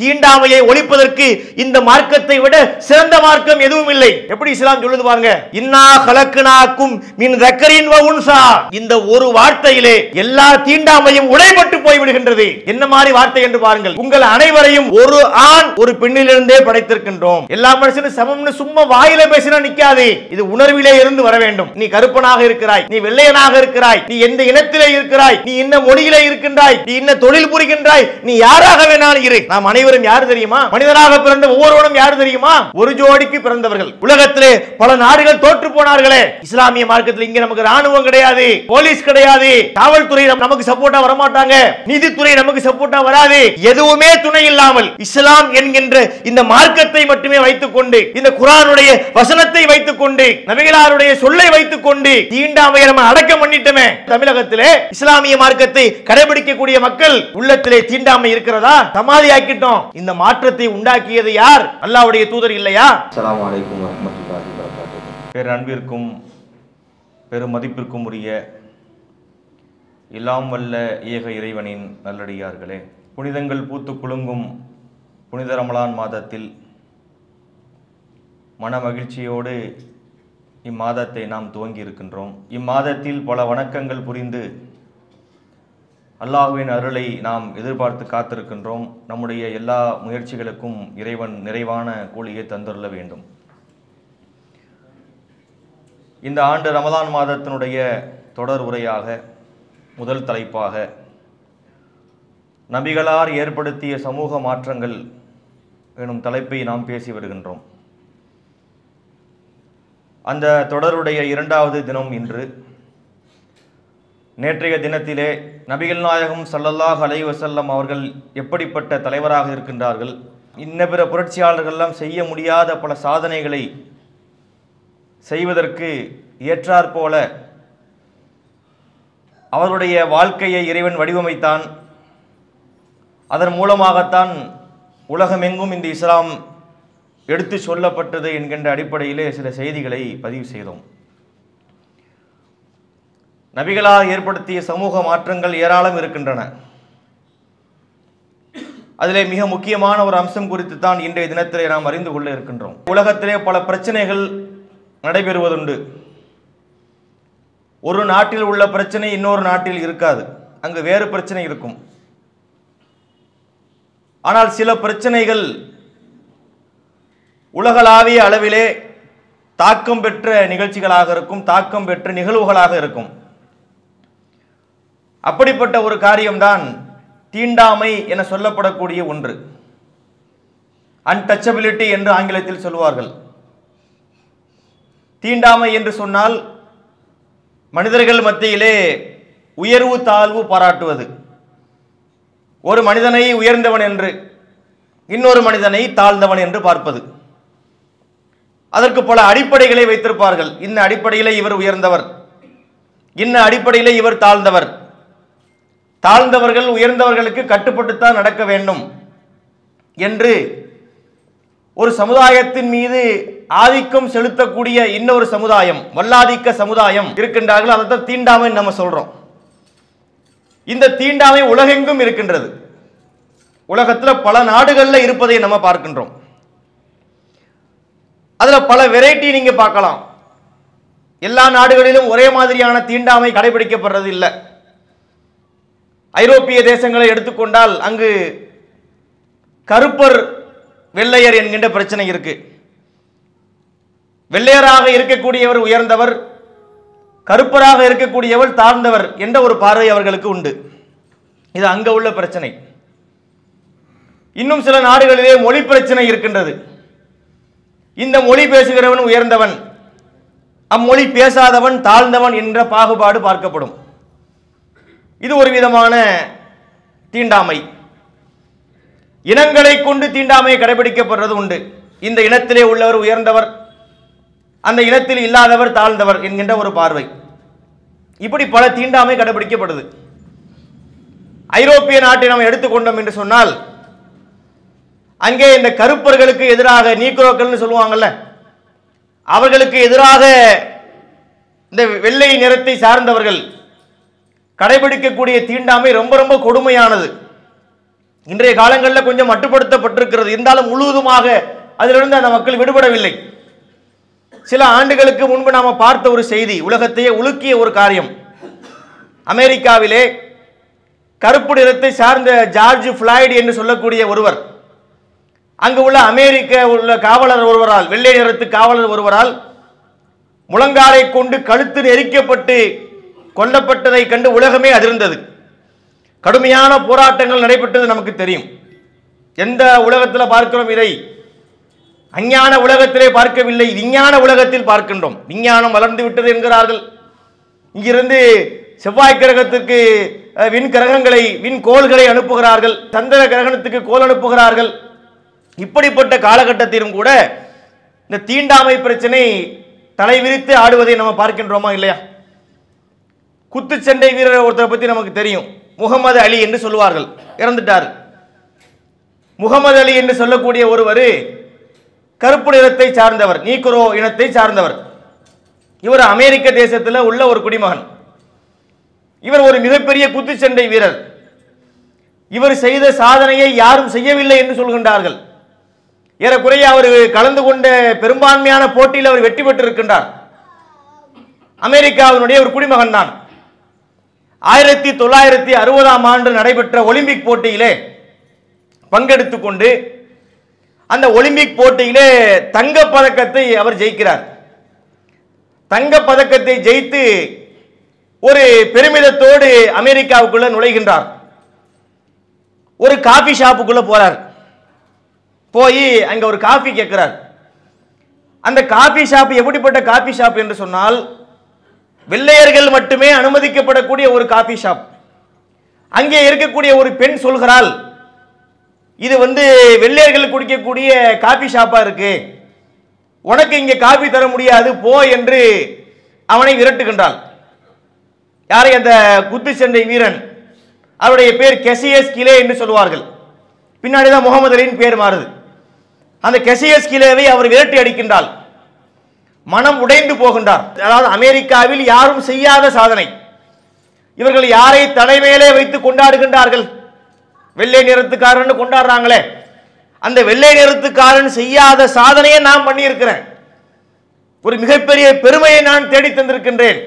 தீண்டாமையை ஒழிப்பதற்கு இந்த மார்க்கத்தை விட சிறந்த மார்க்கம் எதுவும் இல்லை. எப்படி இஸ்லாம் சொல்லுது பாருங்க, இன்னா கலக்குனாக்கும் மின் தக்கரின் வ உன்சா. இந்த ஒரு வார்த்தையிலே எல்லா தீண்டாமையும் உடைபட்டு போய் விடுகின்றது. என்ன மாதிரி வார்த்தை என்று பாருங்கள். உங்கள் அனைவரையும் ஒரு ஆண் ஒரு பெண்ணிலிருந்தே படைத்திருக்கின்றோம். எல்லா மனுஷனும் சமம்னு சும்மா வாயில பேசினா நிக்காது. இது உணர்விலே இருந்து வர வேண்டும். நீ கருப்பனாக இருக்கிறாய், நீ வெள்ளையனாக இருக்கிறாய், நீ எந்த இனத்திலே இருக்கிறாய், நீ என்ன மொழியிலே இருக்கின்றாய், நீ என்ன தொழில் புரிகின்றாய், நீ யாராக வேணாலும் இரு. நாம் அனைவரும் யார் தெரியுமா? மனிதனாக பிறந்த ஒவ்வொருவனும் யார் தெரியுமா? ஒரு ஜோடிக்கு பிறந்தவர்கள். உலகத்திலே பல நாடுகள் தோற்று போனார்களே, இஸ்லாமிய மார்க்கத்தில் இங்க நமக்கு ராணுவம் கிடையாது, போலீஸ் கிடையாது, காவல்துறை நமக்கு சப்போர்ட்டா வர மாட்டாங்க, நீதித்துறை நமக்கு சப்போர்ட்டா வராது. எதுவுமே துணை இல்லாமல் இஸ்லாம் என்கின்ற இந்த மார்க்கத்தை மட்டுமே வைத்துக் கொண்டு, இந்த குர்ஆனுடைய வசனத்தை வைத்துக் கொண்டு, நபிகளாருடைய சொல்லை வைத்துக் கொண்டு தீண்டாமையை நம்ம அடக்கம் பண்ணிட்டோமே. தமிழகத்திலே இஸ்லாமிய மார்க்கத்தை கடைபிடிக்கக்கூடிய மக்கள் உள்ளத்திலே தீண்டாமை இருக்கிறதா? சமாதியாக்கிட்டோம். இந்த மாற்றத்தை உண்டாக்கியது யார்? அல்லாஹ்வுடைய தூதர் இல்லையா? அஸ்ஸலாமு அலைக்கும் வரஹ்மத்துல்லாஹி வபரகாத்துஹு. பேரன்பிற்கும் பெருமதிப்பிற்கும் உரிய எல்லாம் வல்ல ஏக இறைவனின் நல்லடியார்களே, புனிதங்கள் பூத்து குலுங்கும் புனித ரமலான் மாதத்தில் மன மகிழ்ச்சியோடு இம்மாதத்தை நாம் துவங்கி இருக்கின்றோம். இம்மாதத்தில் பல வணக்கங்கள் புரிந்து அல்லாஹ்வின் அருளை நாம் எதிர்பார்த்து காத்திருக்கின்றோம். நம்முடைய எல்லா முயற்சிகளுக்கும் இறைவன் நிறைவான கூலியை தந்துள்ள வேண்டும். இந்த ஆண்டு ரமலான் மாதத்தினுடைய தொடர் உரையாக முதல் தலைப்பாக நபிகளார் ஏற்படுத்திய சமூக மாற்றங்கள் எனும் தலைப்பை நாம் பேசி வருகின்றோம். அந்த தொடருடைய இரண்டாவது தினம் இன்று. நேற்றைய தினத்திலே நபிகள் நாயகம் ஸல்லல்லாஹு அலைஹி வஸல்லம் அவர்கள் எப்படிப்பட்ட தலைவராக இருக்கின்றார்கள், இன்ன பிற புரட்சியாளர்களெல்லாம் செய்ய முடியாத பல சாதனைகளை செய்வதற்கு ஏற்றாற்போல அவருடைய வாழ்க்கையை இறைவன் வடிவமைத்தான். அதன் மூலமாகத்தான் உலகமெங்கும் இந்த இஸ்லாம் எடுத்து சொல்லப்பட்டது என்கின்ற அடிப்படையிலே சில செய்திகளை பதிவு செய்தோம். நபிகளால் ஏற்படுத்திய சமூக மாற்றங்கள் ஏராளம் இருக்கின்றன. அதிலே மிக முக்கியமான ஒரு அம்சம் குறித்து தான் இன்றைய தினத்திலே நாம் அறிந்து கொள்ள இருக்கின்றோம். உலகத்திலே பல பிரச்சனைகள் நடைபெறுவதுண்டு. ஒரு நாட்டில் உள்ள பிரச்சனை இன்னொரு நாட்டில் இருக்காது, அங்கு வேறு பிரச்சனை இருக்கும். ஆனால் சில பிரச்சனைகள் உலகளாவிய அளவிலே தாக்கம் பெற்ற நிகழ்ச்சிகளாக இருக்கும், தாக்கம் பெற்ற நிகழ்வுகளாக இருக்கும். அப்படிப்பட்ட ஒரு காரியம்தான் தீண்டாமை என சொல்லப்படக்கூடிய ஒன்று. அன்டச்சபிலிட்டி என்று ஆங்கிலத்தில் சொல்வார்கள். தீண்டாமை என்று சொன்னால் மனிதர்கள் மத்தியிலே உயர்வு தாழ்வு பாராட்டுவது. ஒரு மனிதனை உயர்ந்தவன் என்று, இன்னொரு மனிதனை தாழ்ந்தவன் என்று பார்ப்பது. அதற்கு பல அடிப்படைகளை வைத்திருப்பார்கள். இன்ன அடிப்படையிலே இவர் உயர்ந்தவர், இன்ன அடிப்படையிலே இவர் தாழ்ந்தவர், தாழ்ந்தவர்கள் உயர்ந்தவர்களுக்கு கட்டுப்பட்டுத்தான் நடக்க வேண்டும் என்று ஒரு சமுதாயத்தின் மீது ஆதிக்கம் செலுத்தக்கூடிய இன்னொரு சமுதாயம், வல்லாதிக்க சமுதாயம் இருக்கின்றார்கள். அதைத்தான் தீண்டாமை நம்ம சொல்றோம். இந்த தீண்டாமை உலகெங்கும் இருக்கின்றது. உலகத்தில் பல நாடுகளில் இருப்பதை நம்ம பார்க்கின்றோம். அதுல பல வெரைட்டி நீங்க பார்க்கலாம். எல்லா நாடுகளிலும் ஒரே மாதிரியான தீண்டாமை கடைபிடிக்கப்படுறது இல்லை. ஐரோப்பிய தேசங்களை எடுத்துக்கொண்டால் அங்கு கருப்பர் வெள்ளையர் என்கின்ற பிரச்சனை இருக்கு. வெள்ளையராக இருக்கக்கூடியவர் உயர்ந்தவர், கருப்பராக இருக்கக்கூடியவர் தாழ்ந்தவர் என்ற ஒரு பார்வை அவர்களுக்கு உண்டு. இது அங்க உள்ள பிரச்சனை. இன்னும் சில நாடுகளிலே மொழி பிரச்சனை இருக்கின்றது. இந்த மொழி பேசுகிறவன் உயர்ந்தவன், அம்மொழி பேசாதவன் தாழ்ந்தவன் என்ற பாகுபாடு பார்க்கப்படும். இது ஒரு விதமான தீண்டாமை. இனங்களை கொண்டு தீண்டாமை கடைபிடிக்கப்படுறது உண்டு. இந்த இனத்திலே உள்ளவர் உயர்ந்தவர், அந்த இனத்தில் இல்லாதவர் தாழ்ந்தவர் என்கின்ற ஒரு பார்வை. இப்படி பல தீண்டாமை கடைபிடிக்கப்படுது. ஐரோப்பிய நாட்டை நாம் எடுத்துக்கொண்டோம் என்று சொன்னால் அங்கே இந்த கருப்பர்களுக்கு எதிராக, நீக்ரோக்கள்னு சொல்லுவாங்கல்ல, அவர்களுக்கு எதிராக இந்த வெள்ளை நிறத்தை சார்ந்தவர்கள் கடைபிடிக்கக்கூடிய தீண்டாமை ரொம்ப ரொம்ப கொடுமையானது. இன்றைய காலங்களில் கொஞ்சம் மட்டுப்படுத்தப்பட்டிருக்கிறது. இருந்தாலும் முழுவதுமாக அதிலிருந்து அந்த மக்கள் விடுபடவில்லை. சில ஆண்டுகளுக்கு முன்பு நாம் பார்த்த ஒரு செய்தி, உலகத்தையே உலுக்கிய ஒரு காரியம். அமெரிக்காவிலே கருப்பு நிறத்தை சார்ந்த ஜார்ஜ் ஃபிளாய்டு என்று சொல்லக்கூடிய ஒருவர், அங்கு உள்ள அமெரிக்க உள்ள காவலர் ஒருவரால், வெள்ளை நிறத்து காவலர் ஒருவரால் முழங்காலை கொண்டு கழுத்து நெரிக்கப்பட்டு கொல்லப்பட்டதை கண்டு உலகமே அதிர்ந்தது. கடுமையான போராட்டங்கள் நடைபெற்றது நமக்கு தெரியும். எந்த உலகத்தில் பார்க்கிறோம் இதை? அஞ்ஞான உலகத்திலே பார்க்கவில்லை, விஞ்ஞான உலகத்தில் பார்க்கின்றோம். விஞ்ஞானம் வளர்ந்து விட்டது என்கிறார்கள். இங்கிருந்து செவ்வாய் கிரகத்துக்கு விண்கிரகங்களை, விண்கோள்களை அனுப்புகிறார்கள். சந்திர கிரகணத்துக்கு கோல் அனுப்புகிறார்கள். இப்படிப்பட்ட காலகட்டத்திலும் கூட இந்த தீண்டாமை பிரச்சனை தலைவிரித்து ஆடுவதை நம்ம பார்க்கின்றோமா இல்லையா? குத்துச்சண்டை வீரர் ஒருத்தரை பற்றி நமக்கு தெரியும், முகமது அலி என்று சொல்லுவார்கள், இறந்துட்டார். முகமது அலி என்று சொல்லக்கூடிய ஒருவர் கருப்பு நிறத்தை சார்ந்தவர், நீக்ரோ இனத்தை சார்ந்தவர். இவர் அமெரிக்க தேசத்தில் உள்ள ஒரு குடிமகன். இவர் ஒரு மிகப்பெரிய குத்துச்சண்டை வீரர். இவர் செய்த சாதனையை யாரும் செய்யவில்லை என்று சொல்கின்றார்கள். ஏறக்குறைய அவர் கலந்து கொண்ட பெரும்பான்மையான போட்டியில் அவர் வெற்றி பெற்றிருக்கின்றார். அமெரிக்காவினுடைய ஒரு குடிமகன் தான். 1960ஆம் ஆண்டு நடைபெற்ற ஒலிம்பிக் போட்டியிலே பங்கெடுத்துக் கொண்டு அந்த ஒலிம்பிக் போட்டியிலே தங்க பதக்கத்தை அவர் ஜெயிக்கிறார். தங்க பதக்கத்தை ஜெயித்து ஒரு பெருமிதத்தோடு அமெரிக்காவுக்குள்ள நுழைகின்றார். ஒரு காபி ஷாப்புக்குள்ள போறார். போய் அங்க ஒரு காபி கேட்கிறார். அந்த காபி ஷாப் எப்படிப்பட்ட காபி ஷாப் என்று சொன்னால், வெள்ளையர்கள் மட்டுமே அனுமதிக்கப்படக்கூடிய ஒரு காபி ஷாப். அங்கே இருக்கக்கூடிய ஒரு பெண் சொல்கிறாள், இது வெள்ளையர்கள் குடிக்கக்கூடிய காபி ஷாப்பா இருக்கு, உனக்கு இங்கே காபி தர முடியாது, போ என்று அவனை விரட்டுகின்றாள். யாரை? அந்த குத்துச்சண்டை வீரன். அவருடைய பேர் கெசியஸ் கிலே என்று சொல்வார்கள். பின்னாடிதான் முகமது அலியின் பேர் மாறுது. அந்த கெசியஸ் கிலேவை அவர் விரட்டி அடிக்கின்றாள். மனம் உடைந்து போகின்றார். அதாவது அமெரிக்காவில் யாரும் செய்யாத சாதனை. இவர்கள் யாரை தலைமையிலே வைத்து கொண்டாடுகின்றார்கள்? வெள்ளை நிறத்துக்காரன் கொண்டாடுறாங்களே, அந்த வெள்ளை நிறத்துக்காரன் செய்யாத சாதனையை நான் பண்ணியிருக்கிறேன். ஒரு மிகப்பெரிய பெருமையை நான் தேடி தந்திருக்கின்றேன்.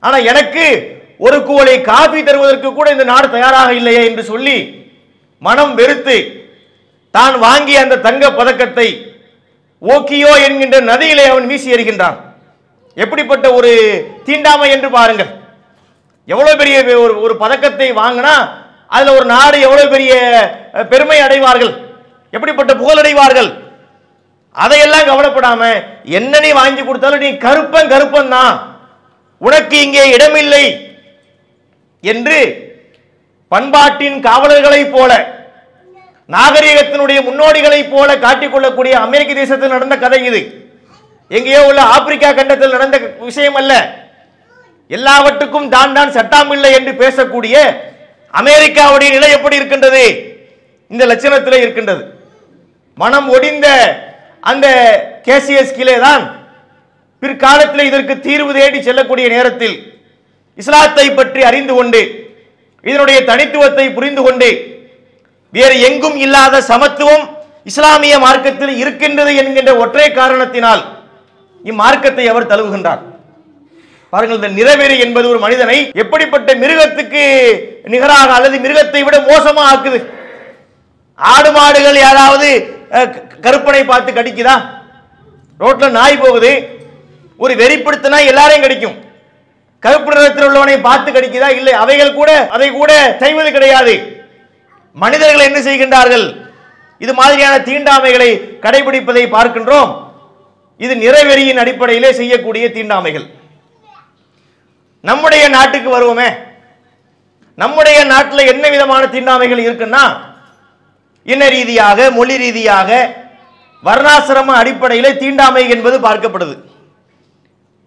ஆனா எனக்கு ஒரு குவளை காபி தருவதற்கு கூட இந்த நாடு தயாராக இல்லையே என்று சொல்லி மனம் வெறுத்து தான் வாங்கிய அந்த தங்க பதக்கத்தை ஓக்கியோ என்கின்ற நதியிலே அவன் வீசி எறிகின்றான். எப்படிப்பட்ட ஒரு தீண்டாமை என்று பாருங்கள். எவ்வளவு பெரிய ஒரு பதக்கத்தை வாங்கினா அதுல ஒரு நாடு எவ்வளவு பெரிய பெருமை அடைவார்கள், எப்படிப்பட்ட புகழடைவார்கள். அதையெல்லாம் கவலைப்படாம என்ன நீ வாங்கி கொடுத்தாலும் நீ கருப்பன் கருப்பன் தான், உனக்கு இங்கே இடமில்லை என்று பண்பாட்டின் காவலர்களை போல, நாகரிகத்தினுடைய முன்னோடிகளை போல காட்டிக்கொள்ளக்கூடிய அமெரிக்க தேசத்தில் நடந்த கதை இது. எங்கேயோ உள்ள ஆப்பிரிக்கா கண்டத்தில் நடந்த விஷயம் அல்ல. எல்லாவற்றுக்கும் தான் தான் சட்டாமில்லை என்று பேசக்கூடிய அமெரிக்காவுடைய நிலை எப்படி இருக்கின்றது? இந்த லட்சணத்திலே இருக்கின்றது. மனம் ஒடிந்த அந்த கேசியஸ் கிலே தான் பிற்காலத்தில் இதற்கு தீர்வு தேடி செல்லக்கூடிய நேரத்தில் இஸ்லாத்தை பற்றி அறிந்து கொண்டு இதனுடைய தனித்துவத்தை புரிந்து கொண்டு வேறு எங்கும் இல்லாத சமத்துவம் இஸ்லாமிய மார்க்கத்தில் இருக்கின்றது என்கின்ற ஒற்றை காரணத்தினால் இம்மார்க்கத்தை அவர் தழுவுகின்றார். பாருங்கள், இந்த நிறவெறி என்பது ஒரு மனிதனை எப்படிப்பட்ட மிருகத்துக்கு நிகராக அல்லது மிருகத்தை விட மோசமா ஆக்குது. ஆடு மாடுகள் யாராவது கருப்பனை பார்த்து கடிக்குதா? ரோட்ல நாய் போகுது, ஒரு வெறிப்படுத்தினா எல்லாரையும் கடிக்கும். கருப்பு நிறத்தில் உள்ளவனை பார்த்து கடிக்குதா? இல்லை, அவைகள் கூட அதை கூட செய்வது கிடையாது. மனிதர்கள் என்ன செய்கின்றார்கள்? இது மாதிரியான தீண்டாமைகளை கடைபிடிப்பதை பார்க்கின்றோம். இது நிறவெறியின் அடிப்படையிலே செய்யக்கூடிய தீண்டாமைகள். நம்முடைய நாட்டுக்கு வருவோமே, நம்முடைய நாட்டில் என்ன விதமான தீண்டாமைகள் இருக்குன்னா, இன ரீதியாக, மொழி ரீதியாக, வர்ணாசிரம அடிப்படையிலே தீண்டாமை என்பது பார்க்கப்படுது.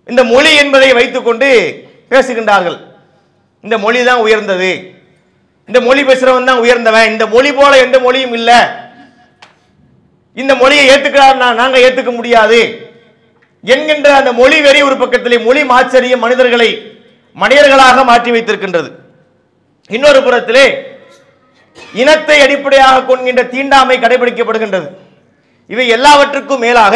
இந்த மொழி என்பதை வைத்துக்கொண்டு பேசுகின்றார்கள். இந்த மொழி தான் உயர்ந்தது, இந்த மொழி பேசுறவன் தான் உயர்ந்தவன், இந்த மொழி போல எந்த மொழியும் இல்லை, இந்த மொழியை ஏத்துக்கிறார் நாங்க ஏத்துக்க முடியாது என்கின்ற அந்த மொழி வெறி ஒரு பக்கத்திலே மொழி மாச்சரிய மனிதர்களை மனிதர்களாக மாற்றி வைத்திருக்கின்றது. இன்னொரு புறத்திலே இனத்தை அடிப்படையாக கொள்கின்ற தீண்டாமை கடைபிடிக்கப்படுகின்றது. இவை எல்லாவற்றுக்கும் மேலாக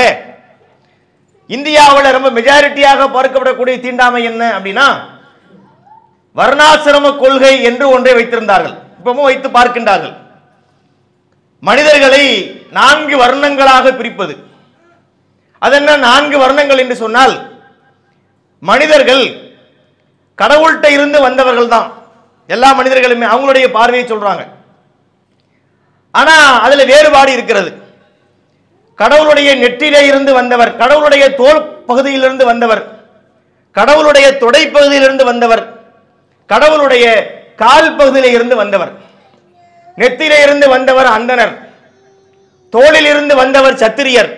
இந்தியாவில் ரொம்ப மெஜாரிட்டியாக பார்க்கப்படக்கூடிய தீண்டாமை என்ன அப்படின்னா, வர்ணாசிரம கொள்கை என்று ஒன்றை வைத்திருந்தார்கள், இப்பவும் வைத்து பார்க்கின்றார்கள். மனிதர்களை 4 வர்ணங்களாக பிரிப்பது. அதென்ன 4 வர்ணங்கள் என்று சொன்னால், மனிதர்கள் கடவுள்கிட்ட இருந்து வந்தவர்கள் தான் எல்லா மனிதர்களுமே, அவங்களுடைய பார்வையை சொல்றாங்க. ஆனா அதுல வேறுபாடு இருக்கிறது. கடவுளுடைய நெற்றிலே இருந்து வந்தவர், கடவுளுடைய தோல் பகுதியிலிருந்து வந்தவர், கடவுளுடைய தொடை பகுதியிலிருந்து வந்தவர், கடவுளுடைய கால் பகுதியில இருந்து வந்தவர். நெத்திலே இருந்து வந்தவர் அந்தனர், தோளில் இருந்து வந்தவர் சத்திரியர்,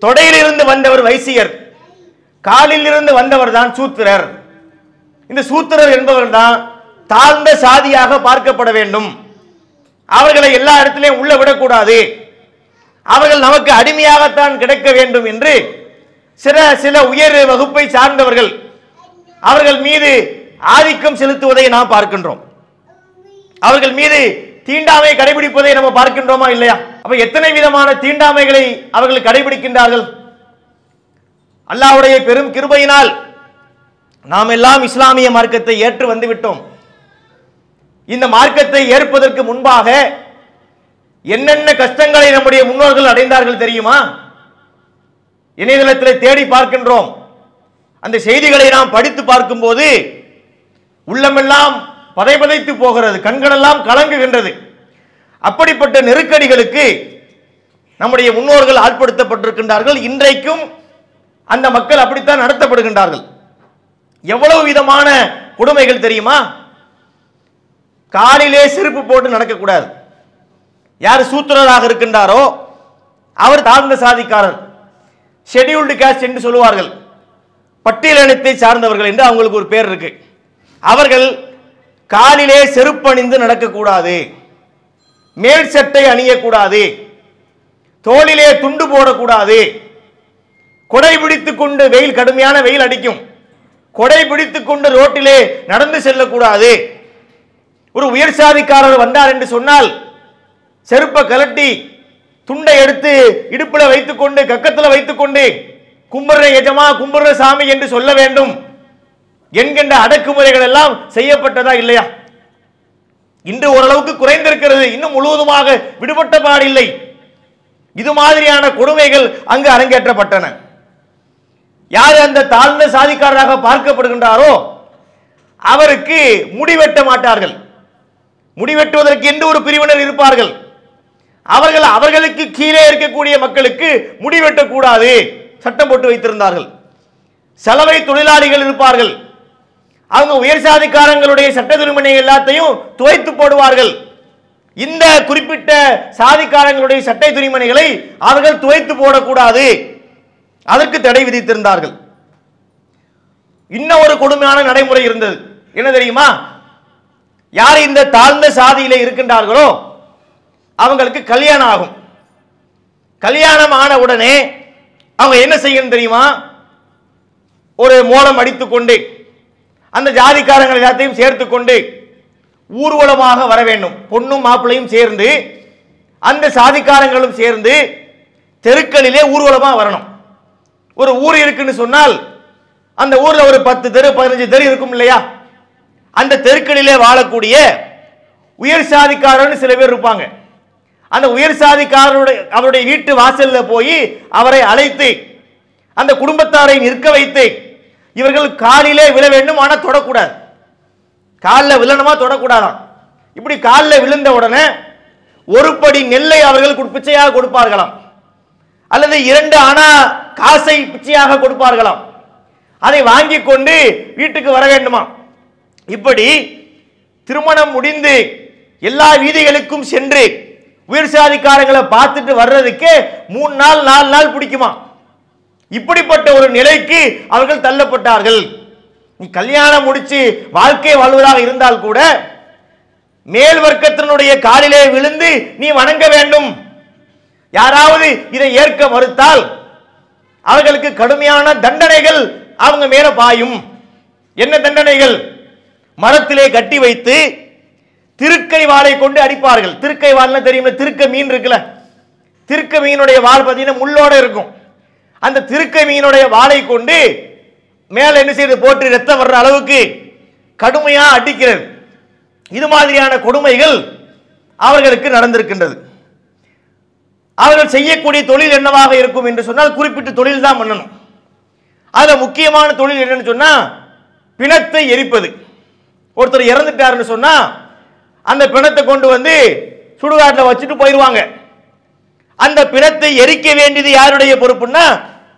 தொடையில் இருந்து வந்தவர் வைசியர், காலில் இருந்து வந்தவர் தான் சூத்திரர். இந்த சூத்திரர் என்பவர் தான் தாழ்ந்த சாதியாக பார்க்கப்பட வேண்டும். அவர்களை எல்லா இடத்திலையும் உள்ள விடக்கூடாது, அவர்கள் நமக்கு அடிமையாகத்தான் கிடைக்க வேண்டும் என்று சில உயர் வகுப்பை சார்ந்தவர்கள் அவர்கள் மீது ஆதிக்கம் செலுத்துவதை நாம் பார்க்கின்றோம். அவர்கள் மீது தீண்டாமை கடைபிடிப்பதை நம்ம பார்க்கின்றோமா இல்லையா? அப்ப எத்தனை விதமான தீண்டாமைகளை அவர்கள் கடைபிடிக்கின்றார்கள். அல்லாஹ்வுடைய பெரும் கிருபையினால் நாம் எல்லாம் இஸ்லாமிய மார்க்கத்தை ஏற்று வந்துவிட்டோம். இந்த மார்க்கத்தை ஏற்பதற்கு முன்பாக என்னென்ன கஷ்டங்களை நம்முடைய முன்னோர்கள் அடைந்தார்கள் தெரியுமா? இணையதளத்தில் தேடி பார்க்கின்றோம். அந்த செய்திகளை நாம் படித்து பார்க்கும்போது உள்ளமெல்லாம் பதைபதைத்து போகிறது, கண்களெல்லாம் கலங்குகின்றது. அப்படிப்பட்ட நெருக்கடிகளுக்கு நம்முடைய முன்னோர்கள் ஆட்படுத்தப்பட்டிருக்கின்றார்கள். இன்றைக்கும் அந்த மக்கள் அப்படித்தான் நடத்தப்படுகின்றார்கள். எவ்வளவு விதமான கொடுமைகள் தெரியுமா? காலிலே செருப்பு போட்டு நடக்கக்கூடாது. யார் சூத்திரராக இருக்கின்றாரோ அவர் தாழ்ந்த சாதிக்காரர், ஷெட்யூல்டு காஸ்ட் என்று சொல்லுவார்கள், பட்டியலினத்தை சார்ந்தவர்கள் என்று அவங்களுக்கு ஒரு பேர் இருக்கு. அவர்கள் காலிலே செருப்பணிந்து நடக்கக்கூடாது, மேல் சட்டை அணியக்கூடாது, தோளிலே துண்டு போடக்கூடாது, கொடை பிடித்துக் கொண்டு, வெயில் கடுமையான வெயில் அடிக்கும், கொடை பிடித்துக் கொண்டு ரோட்டிலே நடந்து செல்லக்கூடாது. ஒரு உயர் சாதிக்காரர் வந்தார் என்று சொன்னால் செருப்பை கலட்டி துண்டை எடுத்து இடுப்புல வைத்துக் கொண்டு, கக்கத்தில் வைத்துக் கொண்டு கும்பிடுற எஜமா, கும்பிடுற சாமி என்று சொல்ல வேண்டும் என்கின்ற அடக்குமுறைகள் எல்லாம் செய்யப்பட்டதா இல்லையா? இன்று ஓரளவுக்கு குறைந்திருக்கிறது, இன்னும் முழுவதுமாக விடுபட்ட பாடில்லை. இது மாதிரியான கொடுமைகள் அங்கு அரங்கேற்றப்பட்டன. யார் அந்த தாழ்ந்த சாதிக்காரராக பார்க்கப்படுகின்றாரோ அவருக்கு முடிவெட்ட மாட்டார்கள். முடிவெட்டுவதற்கு என்று ஒரு பிரிவினர் இருப்பார்கள். அவர்களுக்கு கீழே இருக்கக்கூடிய மக்களுக்கு முடிவெட்டக்கூடாது சட்டம் போட்டு வைத்திருந்தார்கள். சலவை தொழிலாளிகள் இருப்பார்கள், அவங்க உயர் சாதிக்காரங்களுடைய சட்ட துணிமணி எல்லாத்தையும் துவைத்து போடுவார்கள். இந்த குறிப்பிட்ட சாதிக்காரங்களுடைய சட்டை துணிமணிகளை அவர்கள் துவைத்து போடக்கூடாது, அதற்கு தடை விதித்திருந்தார்கள். இன்னும் ஒரு கொடுமையான நடைமுறை இருந்தது. என்ன தெரியுமா? யார் இந்த தாழ்ந்த சாதியிலே இருக்கின்றார்களோ அவங்களுக்கு கல்யாணம் ஆகும். கல்யாணம் ஆன உடனே அவங்க என்ன செய்யணும் தெரியுமா? ஒரு மோளம் அடித்துக் கொண்டு அந்த ஜாதிக்காரங்கள் எல்லாத்தையும் சேர்த்து கொண்டு ஊர்வலமாக வர வேண்டும். பொண்ணும் மாப்பிள்ளையும் சேர்ந்து, அந்த சாதிக்காரங்களும் சேர்ந்து தெருக்களிலே ஊர்வலமா வரணும். ஒரு ஊர் இருக்குன்னு சொன்னால் அந்த ஊர்ல ஒரு 10 தெரு 15 தெரு இருக்கும் இல்லையா? அந்த தெருக்களிலே வாழக்கூடிய உயர் சாதிக்காரன்னு சில பேர் இருப்பாங்க. அந்த உயர் சாதிக்காரருடைய அவருடைய வீட்டு வாசல்ல போய் அவரை அழைத்து அந்த குடும்பத்தாரை நிற்க வைத்து இவர்கள் காலிலே விழ வேண்டும், ஆனா தொடக்கூடாது. காலில் விழணுமா தொடக்கூடாதான். இப்படி காலில் விழுந்த உடனே ஒரு படி நெல்லை அவர்கள் பிச்சையாக கொடுப்பார்களாம், அல்லது 2 அணா காசை பிச்சையாக கொடுப்பார்களாம். அதை வாங்கி கொண்டு வீட்டுக்கு வர வேண்டுமா. இப்படி திருமணம் முடிந்து எல்லா வீதிகளுக்கும் சென்று உயர் சாதிக்காரங்களை பார்த்துட்டு வர்றதுக்கு 3 நாள் 4 நாள் பிடிக்குமா. இப்படிப்பட்ட ஒரு நிலைக்கு அவர்கள் தள்ளப்பட்டார்கள். நீ கல்யாணம் முடிச்சு வாழ்க்கை வாழ்வதாக இருந்தால் கூட மேல் வர்க்கத்தினுடைய காலிலே விழுந்து நீ வணங்க வேண்டும். யாராவது இதை ஏற்க மறுத்தால் அவர்களுக்கு கடுமையான தண்டனைகள் அவங்க மேல பாயும். என்ன தண்டனைகள்? மரத்திலே கட்டி வைத்து திருக்கை வாளை கொண்டு அடிப்பார்கள். திருக்கை வாள்னா தெரியுமா? திருக்க மீன் இருக்குல்ல, திருக்க மீனுடைய வால் பார்த்தீங்கன்னா முள்ளோட இருக்கும். அந்த திருக்கை மீனுடைய வாளை கொண்டு மேல என்ன செய்து போட்டு ரத்தம் வர்ற அளவுக்கு கடுமையா அடிக்கிறது. இது மாதிரியான கொடுமைகள் அவர்களுக்கு நடந்திருக்கின்றது. அவர்கள் செய்யக்கூடிய தொழில் என்னவாக இருக்கும் என்று சொன்னால் குறிப்பிட்ட தொழில் தான் பண்ணணும். அதுல முக்கியமான தொழில் என்னன்னு சொன்னா பிணத்தை எரிப்பது. ஒருத்தர் இறந்துட்டாருன்னு சொன்னா அந்த பிணத்தை கொண்டு வந்து சுடுகாட்டில் வச்சுட்டு போயிடுவாங்க. அந்த பிணத்தை எரிக்க வேண்டியது யாருடைய பொறுப்புன்னா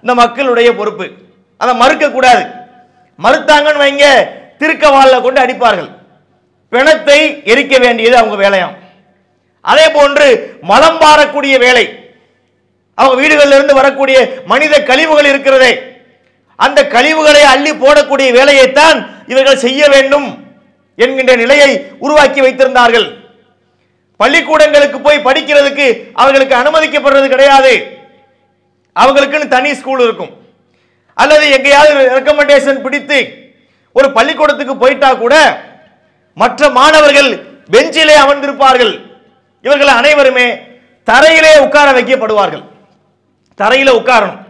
இந்த மக்களுடைய பொறுப்பு. அதை மறுக்க கூடாது. மறுத்தாங்கன்னு வைங்க திருக்க வாள்ல கொண்டு அடிப்பார்கள். பிணத்தை எரிக்க வேண்டியது அவங்க வேலையாம். அதே போன்று மலம் பாரக்கூடிய வேலை, அவங்க வீடுகளில் இருந்து வரக்கூடிய மனித கழிவுகள் இருக்கிறதே, அந்த கழிவுகளை அள்ளி போடக்கூடிய வேலையைத்தான் இவர்கள் செய்ய வேண்டும் என்கின்ற நிலையை உருவாக்கி வைத்திருந்தார்கள். பள்ளிக்கூடங்களுக்கு போய் படிக்கிறதுக்கு அவர்களுக்கு அனுமதிக்கப்படுறது கிடையாது. அவங்களுக்குன்னு தனி ஸ்கூல் இருக்கும். அல்லது எங்கேயாவது ரெக்கமெண்டேஷன் பிடித்து ஒரு பள்ளிக்கூடத்துக்கு போயிட்டா கூட மற்ற மாணவர்கள் பெஞ்சிலே அமர்ந்திருப்பார்கள். இவர்கள் அனைவருமே தரையிலே உட்கார வைக்கப்படுவார்கள். தரையில உட்காரணும்,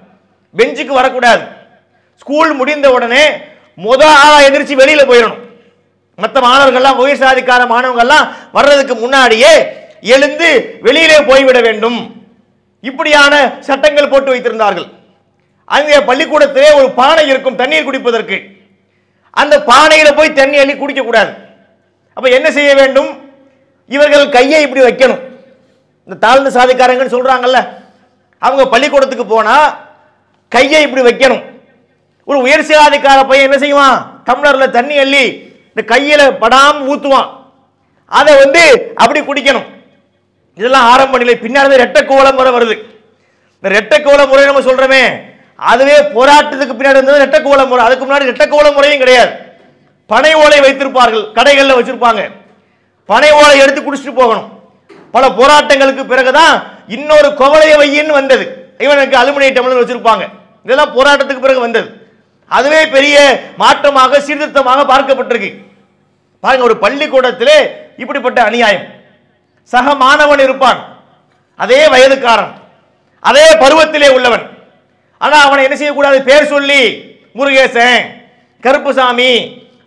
பெஞ்சுக்கு வரக்கூடாது. ஸ்கூல் முடிந்த உடனே ஆளா எதிர்ச்சி வெளியில போயிடணும். மற்ற மாணவர்கள்லாம் உயர் சாதிக்கார மாணவர்கள்லாம் வர்றதுக்கு முன்னாடியே எழுந்து வெளியிலே போய்விட வேண்டும். இப்படியான சட்டங்கள் போட்டு வைத்திருந்தார்கள். அங்கே பள்ளிக்கூடத்திலே ஒரு பானை இருக்கும் தண்ணீர் குடிப்பதற்கு. அந்த பானையில போய் தண்ணி அள்ளி குடிக்க கூடாது. அப்ப என்ன செய்ய வேண்டும்? இவர்கள் கையை இப்படி வைக்கணும். இந்த தாழ்ந்த சாதிக்காரங்கன்னு சொல்றாங்கல்ல, அவங்க பள்ளிக்கூடத்துக்கு போனா கையை இப்படி வைக்கணும். ஒரு உயர் சாதிக்கார பையன் என்ன செய்வான்? டம்ளர்ல தண்ணி அள்ளி இந்த கையில படாம ஊத்துவான். அதை வந்து அப்படி குடிக்கணும். இதெல்லாம் ஆரம்ப நிலை. பின்னாடி ரெட்டை கோல முறை வருது. இந்த ரெட்டை கோல முறை நம்ம சொல்றோமே, அதுவே போராட்டத்துக்கு பின்னாடி இருந்தது ரெட்டை கோல முறை. அதுக்கு முன்னாடி ரெட்டை கோல முறையும் கிடையாது. பனை ஓலை வைத்திருப்பார்கள், கடைகளில் வச்சிருப்பாங்க. பனை ஓலை எடுத்து குடிச்சிட்டு போகணும். பல போராட்டங்களுக்கு பிறகுதான் இன்னொரு குவளைய வையின்னு வந்தது. இவனுக்கு அலுமினிய டம்ளர் வச்சிருப்பாங்க. இதெல்லாம் போராட்டத்துக்கு பிறகு வந்தது. அதுவே பெரிய மாற்றமாக சீர்திருத்தமாக பார்க்கப்பட்டிருக்கு. பாருங்க, ஒரு பள்ளிக்கூடத்திலே இப்படிப்பட்ட அநியாயம். சக மாணவன் இருப்பான், அதே வயதுக்காரன், அதே பருவத்திலே உள்ளவன். ஆனா அவனை என்ன செய்யக்கூடாது? பேர் சொல்லி முருகேசன், கருப்புசாமி,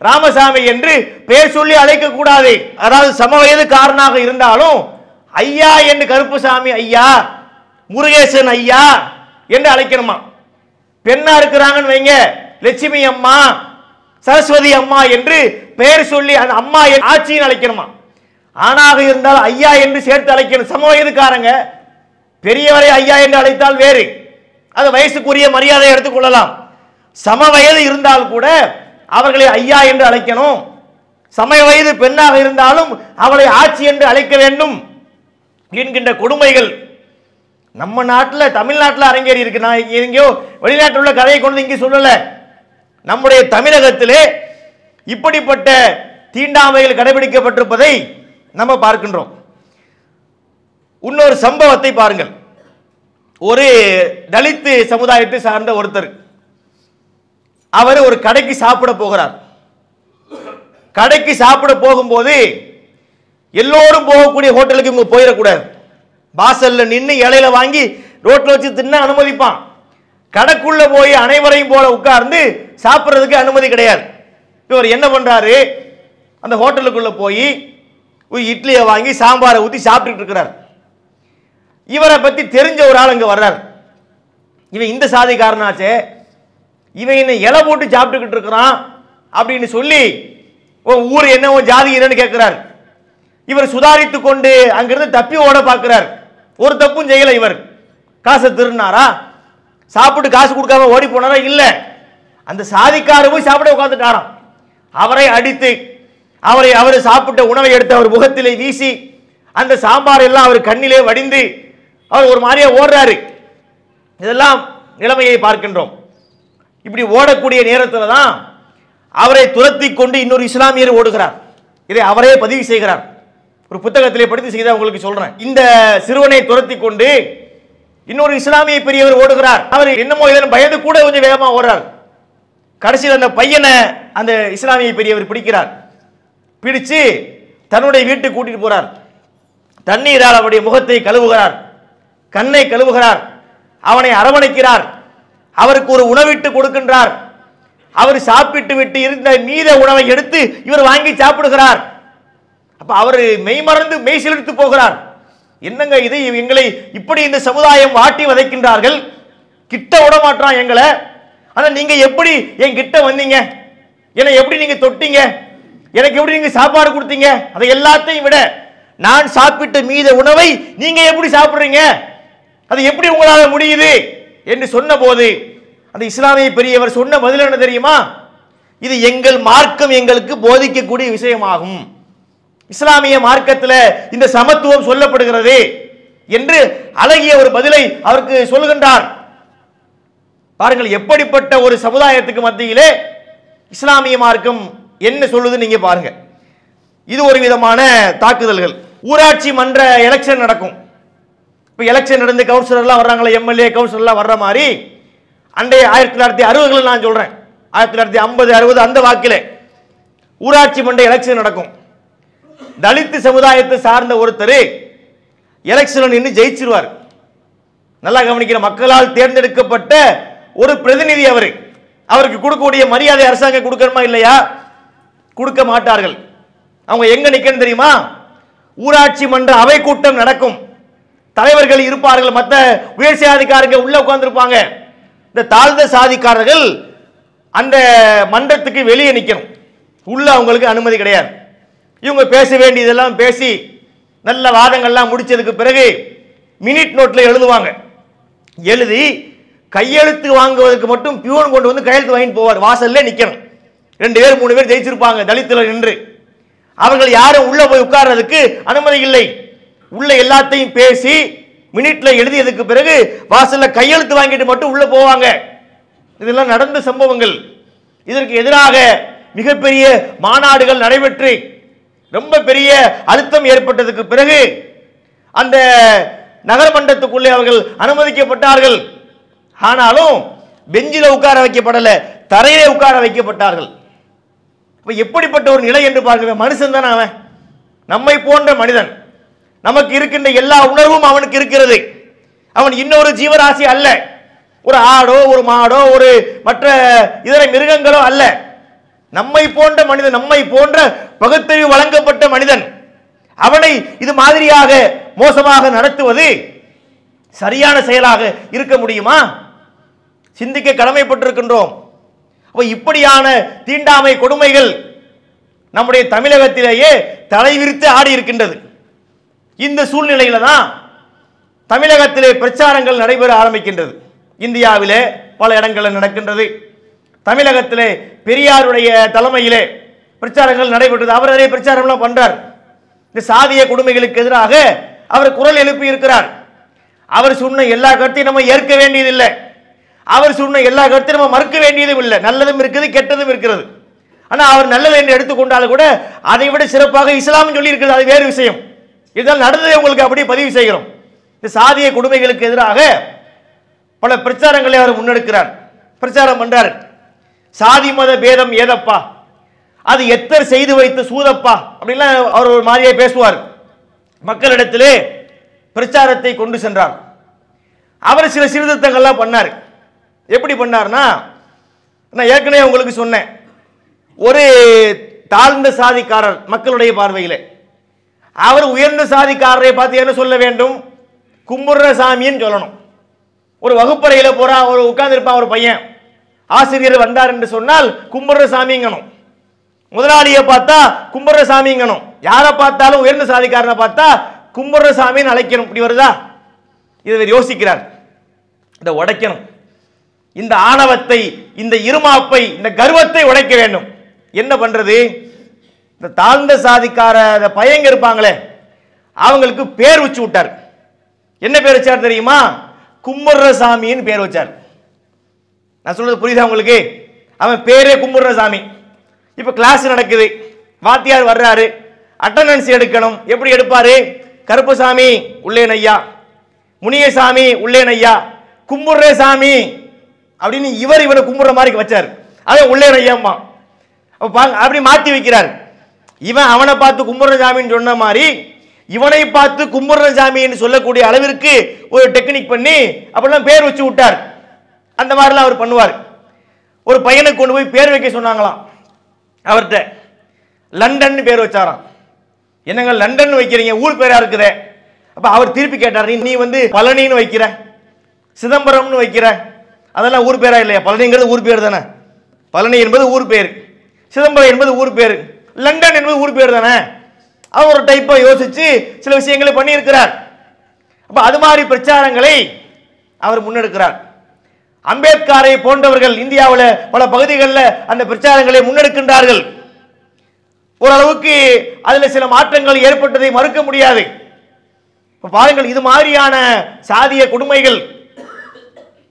ராமசாமி என்று பேர் சொல்லி அழைக்க கூடாது. அதாவது சம வயதுக்காரனாக இருந்தாலும் ஐயா என்று கருப்புசாமி ஐயா, முருகேசன் ஐயா என்று அழைக்கணுமா. பெண்ணா இருக்கிறாங்கன்னு வைங்க, லட்சுமி அம்மா, சரஸ்வதி அம்மா என்று பெயர் சொல்லி அந்த அம்மா ஆட்சின்னு அழைக்கணுமா. ஆணாக இருந்தால் ஐயா என்று சேர்த்து அழைக்கணும். சம வயதுக்காரங்க பெரியவரை ஐயா என்று அழைத்தால் வேறு, அது வயசுக்குரிய மரியாதை எடுத்துக்கொள்ளலாம். சம வயது இருந்தால் கூட அவர்களை ஐயா என்று அழைக்கணும். சம வயது பெண்ணாக இருந்தாலும் அவளை ஆட்சி என்று அழைக்க வேண்டும் என்கின்ற கொடுமைகள் நம்ம நாட்டில், தமிழ்நாட்டில் அரங்கேறி இருக்கு. நான் எங்கேயோ வெளிநாட்டில் உள்ள கதையை கொண்டு இங்கே சொல்லல. நம்முடைய தமிழகத்திலே இப்படிப்பட்ட தீண்டாமைகள் கடைபிடிக்கப்பட்டிருப்பதை நம்ம பார்க்கின்றோம். இன்னொரு சம்பவத்தை பாருங்கள். ஒரு தலித் சமுதாயத்தை சார்ந்த ஒருத்தர், அவர் ஒரு கடைக்கு சாப்பிட போகிறார். கடைக்கு சாப்பிட போகும்போது எல்லோரும் போகக்கூடிய ஹோட்டலுக்கு இவங்க போயிடக்கூடாது. வாசல்ல நின்று இலையில வாங்கி ரோட்ல வச்சு தின்ன அனுமதிப்பான். கடைக்குள்ள போய் அனைவரையும் போல உட்கார்ந்து சாப்பிட்றதுக்கு அனுமதி கிடையாது. இவர் என்ன பண்றாரு? அந்த ஹோட்டலுக்குள்ள போய் இட்லியை வாங்கி சாம்பாரை ஊற்றி சாப்பிட்டுட்டு இருக்கிறார். இவரை பத்தி தெரிஞ்ச ஒரு ஆள் அங்க வர்றார். இவன் இந்த சாதிக்காரனாச்சே, இவன் என்ன இலை போட்டு சாப்பிட்டுக்கிட்டு இருக்கிறான் அப்படின்னு சொல்லி ஊர் என்ன ஜாதி என்னன்னு கேட்கிறார். இவர் சுதாரித்து கொண்டு அங்கிருந்து தப்பி ஓட பார்க்கிறார். ஒரு தப்பும் செய்யல. இவர் காசை திருநாரா? சாப்பிட்டு காசு கொடுக்காம ஓடி போனாரா? இல்ல, அந்த சாதிக்கார போய் சாப்பிட உட்கார்ந்துட்டாராம். அவரை அடித்து அவர் சாப்பிட்ட உணவை எடுத்து அவர் முகத்திலே வீசி அந்த சாம்பார் எல்லாம் அவர் கண்ணிலே வடிந்து அவர் ஒரு மாதிரியா ஓடுறாரு. இதெல்லாம் நிலைமையை பார்க்கின்றோம். இப்படி ஓடக்கூடிய நேரத்தில் தான் அவரை துரத்தி கொண்டு இன்னொரு இஸ்லாமியர் ஓடுகிறார். இதை அவரே பதிவு செய்கிறார். ஒரு புத்தகத்திலே படித்து செய்த உங்களுக்கு சொல்றேன். இந்த சிறுவனை துரத்தி கொண்டு இன்னொரு இஸ்லாமிய பெரியவர் ஓடுகிறார். அவர் என்னமோ இதன் பயந்து கூட கொஞ்சம் வேகமா ஓடுறார். கடைசியில் அந்த பையனை அந்த இஸ்லாமிய பெரியவர் பிடிக்கிறார். பிடிச்சு தன்னுடைய வீட்டுக்கு கூட்டிட்டு போறார். தண்ணீரால் அவருடைய முகத்தை கழுவுகிறார், கண்ணை கழுவுகிறார், அவனை அரவணைக்கிறார், அவருக்கு ஒரு உணவிட்டு கொடுக்கின்றார். அவர் சாப்பிட்டு விட்டு இருந்த மீத உணவை எடுத்து இவர் வாங்கி சாப்பிடுகிறார். அப்ப அவர் மெய்மறந்து மெய் சிலிர்த்து போகிறார். என்னங்க இது, எங்களை இப்படி இந்த சமுதாயம் வாட்டி வதைக்கின்றார்கள், கிட்ட விட மாட்டான் எங்களை. ஆனா நீங்க எப்படி என் கிட்ட வந்தீங்க, என்னை எப்படி நீங்க தொட்டீங்க, எனக்கு எப்படி நீங்க சாப்பாடு கொடுத்தீங்க, அதை எல்லாத்தையும் விட நான் சாப்பிட்ட மீத உணவை நீங்க எப்படி சாப்பிடுறீங்க, அது எப்படி உங்களால முடியுது என்று சொன்ன போது அந்த இஸ்லாமிய பெரியவர் சொன்ன பதில் என்ன தெரியுமா? இது எங்கள் மார்க்கம் எங்களுக்கு போதிக்கக்கூடிய விஷயமாகும். இஸ்லாமிய மார்க்கத்தில் இந்த சமத்துவம் சொல்லப்படுகிறது என்று அழகிய ஒரு பதிலை அவருக்கு சொல்லுகின்றார். பாருங்கள், எப்படிப்பட்ட ஒரு சமுதாயத்துக்கு மத்தியிலே இஸ்லாமிய மார்க்கம் என்ன சொல்லுது நீங்க பாருங்க. இது ஒரு விதமான தாக்குதல்கள். ஊராட்சி மன்ற எலெக்ஷன் நடக்கும். இப்போ எலெக்ஷன் நடந்து கவுன்சிலர்லாம் வர்றாங்களே, எம்எல்ஏ கவுன்சிலர்லாம் வர்ற மாதிரி அன்றைய 1960 நான் சொல்றேன், 1950 60 அந்த வாக்கிலே ஊராட்சி மன்ற எலெக்ஷன் நடக்கும். தலித் சமுதாயத்தை சார்ந்த ஒருத்தர் எலெக்ஷன் நின்று ஜெயிச்சிருவார். நல்லா கவனிக்கிற, மக்களால் தேர்ந்தெடுக்கப்பட்ட ஒரு பிரதிநிதி அவர். அவருக்கு கொடுக்கக்கூடிய மரியாதை அரசாங்கம் கொடுக்கணுமா இல்லையா? கொடுக்க மாட்டார்கள். அவங்க எங்க நிக்கணும் தெரியுமா? ஊராட்சி மன்ற அவை கூட்டம் நடக்கும், தலைவர்கள் இருப்பார்கள், மற்ற உயர் சாதிக்காரங்க உள்ள உட்கார்ந்துருப்பாங்க. இந்த தாழ்ந்த சாதிக்காரர்கள் அந்த மன்றத்துக்கு வெளியே நிக்கணும், உள்ள அவங்களுக்கு அனுமதி கிடையாது. இவங்க பேச வேண்டியதெல்லாம் பேசி நல்ல வாதங்கள்லாம் முடிச்சதுக்கு பிறகு மினிட் நோட்ல எழுதுவாங்க. எழுதி கையெழுத்து வாங்குவதற்கு மட்டும் பியூன் கொண்டு வந்து கையெழுத்து வாங்கிட்டு போவார். வாசல்ல நிக்கணும், 2 பேர் 3 பேர் ஜெயிச்சிருப்பாங்க தலித்துல நின்று. அவர்கள் யாரும் உள்ள போய் உட்கார்றதுக்கு அனுமதி இல்லை. உள்ள எல்லாத்தையும் பேசி மினிட்ல எழுதியதுக்கு பிறகு வாசல்ல கையெழுத்து வாங்கிட்டு மட்டும் உள்ள போவாங்க. இதெல்லாம் நடந்த சம்பவங்கள். இதற்கு எதிராக மிகப்பெரிய மாநாடுகள் நடைபெற்று ரொம்ப பெரிய அழுத்தம் ஏற்பட்டதுக்கு பிறகு அந்த நகரமன்றத்துக்குள்ளே அவர்கள் அனுமதிக்கப்பட்டார்கள். ஆனாலும் பெஞ்சில உட்கார வைக்கப்படல, தரையிலே உட்கார வைக்கப்பட்டார்கள். அப்ப எப்படிப்பட்ட ஒரு நிலை என்று பாருங்க. மனுஷன் தானே அவன், நம்மை போன்ற மனிதன், நமக்கு இருக்கின்ற எல்லா உணர்வும் அவனுக்கு இருக்கிறது. அவன் இன்னொரு ஜீவராசி அல்ல, ஒரு ஆடோ ஒரு மாடோ ஒரு மற்ற இதர மிருகங்களோ அல்ல. நம்மை போன்ற மனிதன், நம்மை போன்ற பகுத்தறிவு வழங்கப்பட்ட மனிதன். அவனை இது மாதிரியாக மோசமாக நடத்துவது சரியான செயலாக இருக்க முடியுமா? சிந்திக்க கடமைப்பட்டிருக்கின்றோம். அப்ப இப்படியான தீண்டாமை கொடுமைகள் நம்முடைய தமிழகத்திலேயே தலைவிரித்து ஆடி இருக்கின்றது. இந்த சூழ்நிலையில தான் தமிழகத்திலே பிரச்சாரங்கள் நடைபெற ஆரம்பிக்கின்றது. இந்தியாவிலே பல இடங்களில் நடக்கின்றது. தமிழகத்திலே பெரியாருடைய தலைமையிலே பிரச்சாரங்கள் நடைபெற்றது. அவர் நிறைய பிரச்சாரம்லாம் பண்றார். இந்த சாதிய கொடுமைகளுக்கு எதிராக அவர் குரல் எழுப்பி இருக்கிறார். அவர் சொன்ன எல்லா கருத்தையும் நம்ம ஏற்க வேண்டியதில்லை, அவர் சொன்ன எல்லா கருத்தையும் நம்ம மறுக்க வேண்டியதும் இல்லை. நல்லதும் இருக்குது, கெட்டதும் இருக்கிறது. ஆனா அவர் நல்லது என்று எடுத்துக்கொண்டாலும் கூட அதை விட சிறப்பாக இஸ்லாம் சொல்லி இருக்கிறது, அது வேறு விஷயம். இதனால் நடந்ததை உங்களுக்கு அப்படியே பதிவு செய்கிறோம். இந்த சாதிய கொடுமைகளுக்கு எதிராக பல பிரச்சாரங்களை அவர் முன்னெடுக்கிறார், பிரச்சாரம் பண்றார். சாதி மத பேதம் ஏதப்பா, அது எத்தர் செய்து வைத்து சூதப்பா அப்படின்லாம் அவர் ஒரு மாதிரியே பேசுவார். மக்களிடத்திலே பிரச்சாரத்தை கொண்டு சென்றார். அவர் சில சீர்திருத்தங்கள்லாம் பண்ணார். எப்படி பண்ணார்னா, நான் ஏற்கனவே உங்களுக்கு சொன்னேன், ஒரு தாழ்ந்த சாதிக்காரர் மக்களுடைய பார்வையிலே, அவர் உயர்ந்த சாதிக்காரரை பார்த்து என்ன சொல்ல வேண்டும்? கும்புற சாமின்னு சொல்லணும். ஒரு வகுப்பறையில போறான், ஒரு உட்கார்ந்துருப்பான் ஒரு பையன், ஆசிரியர் வந்தார் என்று சொன்னால் கும்புற சாமிங்கணும். முதலாளியை பார்த்தா கும்புற சாமிங்கணும். யாரை பார்த்தாலும் உயர்ந்த சாதிக்காரனை பார்த்தா கும்புற சாமின்னு அழைக்கணும். இப்படி வருதா? இதை யோசிக்கிறார். இதை உடைக்கணும். இந்த ஆணவத்தை, இந்த இருமாப்பை, இந்த கர்வத்தை உடைக்க வேண்டும். என்ன பண்றது? இந்த தாழ்ந்த சாதிக்கார பையங்க இருப்பாங்களே, அவங்களுக்கு பேர் வச்சு விட்டார். என்ன பேர் வச்சார் தெரியுமா? கும்புற சாமின்னு பேர் வச்சார். நான் சொல்றது புரியுதா உங்களுக்கு? அவன் பேரே கும்புற சாமி. இப்ப கிளாஸ் நடக்குது, வாத்தியார் வர்றாரு, அட்டண்டன்ஸ் எடுக்கணும். எப்படி எடுப்பாரு? கருப்பசாமி உள்ளேன் ஐயா, முனியசாமி உள்ளேன் ஐயா, கும்புற சாமி அப்படின்னு இவரை கும்புற மாதிரி வச்சார். அதை உள்ளேன் ஐயாம்மா அப்படி மாத்தி வைக்கிறார். இவன் அவனை பார்த்து கும்புற சாமின்னு சொன்ன மாதிரி இவனை பார்த்து கும்புற சாமின்னு சொல்லக்கூடிய அளவிற்கு ஒரு டெக்னிக் பண்ணி அப்படிலாம் பேர் வச்சு விட்டார். அந்த மாதிரிலாம் அவர் பண்ணுவார். ஒரு பையனுக்கு கொண்டு போய் பேர் வைக்க சொன்னாங்களாம். அவர்கிட்ட லண்டன் பேர் வச்சாராம். என்னங்க லண்டன் வைக்கிறீங்க, ஊர் பேரா இருக்குதே. அப்ப அவர் திருப்பி கேட்டார், நீ வந்து பழனின்னு வைக்கிற, சிதம்பரம்னு வைக்கிற, அதெல்லாம் ஊர் பேரா இல்லையா? பழனிங்கிறது ஊர் பேர் தானே. பழனி என்பது ஊர் பேர், சிதம்பரம் என்பது ஊர் பேர், லண்டன் என்பது ஊர் பேர் தானே. அவர் ஒரு டைப்பா யோசிச்சு சில விஷயங்களை பண்ணி இருக்கிறார். அப்ப அது மாதிரி பிரச்சாரங்களை அவர் முன்னெடுக்கிறார். அம்பேத்கரை போன்றவர்கள் இந்தியாவில் பல பகுதிகளில் அந்த பிரச்சாரங்களை முன்னெடுக்கின்றார்கள். ஓரளவுக்கு அதில் சில மாற்றங்கள் ஏற்பட்டதை மறுக்க முடியாது. பாருங்கள், இது மாதிரியான சாதிய கொடுமைகள்,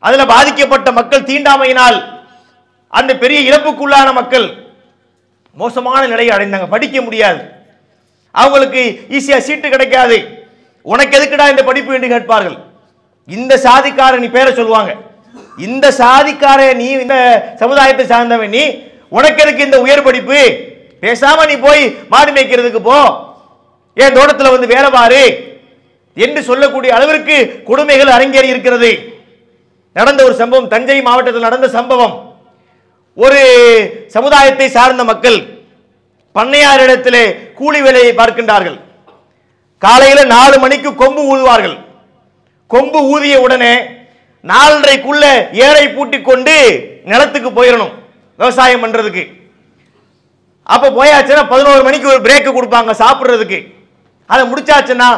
அதில் பாதிக்கப்பட்ட மக்கள், தீண்டாமையினால் அந்த பெரிய இழப்புக்குள்ளான மக்கள் மோசமான நிலையை அடைந்தாங்க. படிக்க முடியாது, அவங்களுக்கு ஈஸியா சீட்டு கிடைக்காது. உனக்கு எதுக்குடா இந்த படிப்பு என்று கேட்பார்கள். இந்த சாதிக்கார நீ பேரை சொல்லுவாங்க, இந்த சாதிக்கார நீ இந்த சமுதாயத்தை சார்ந்தவன், நீ உனக்கு எதுக்கு இந்த உயர் படிப்பு, பேசாம நீ போய் மாடு மேய்க்கிறதுக்கு போ, ஏன் தோட்டத்தில் வந்து வேலை பாரு என்று சொல்லக்கூடிய அளவிற்கு கொடுமைகள் அரங்கேறி இருக்கிறது. நடந்த ஒரு சம்பவம், தஞ்சை மாவட்டத்தில் நடந்த சம்பவம். ஒரு சமுதாயத்தை சார்ந்த மக்கள் பண்ணையாரிடத்திலே கூலி வேலையை பார்க்கின்றார்கள். காலையில் 4 மணிக்கு கொம்பு ஊதுவார்கள். கொம்பு ஊதிய உடனே 4:30க்குள்ள ஏரை பூட்டி கொண்டு நிலத்துக்கு போயிடணும் விவசாயம் பண்றதுக்கு. அப்ப போயாச்சுன்னா 11 மணிக்கு ஒரு பிரேக் கொடுப்பாங்க சாப்பிடுறதுக்கு. அதை முடிச்சாச்சுன்னா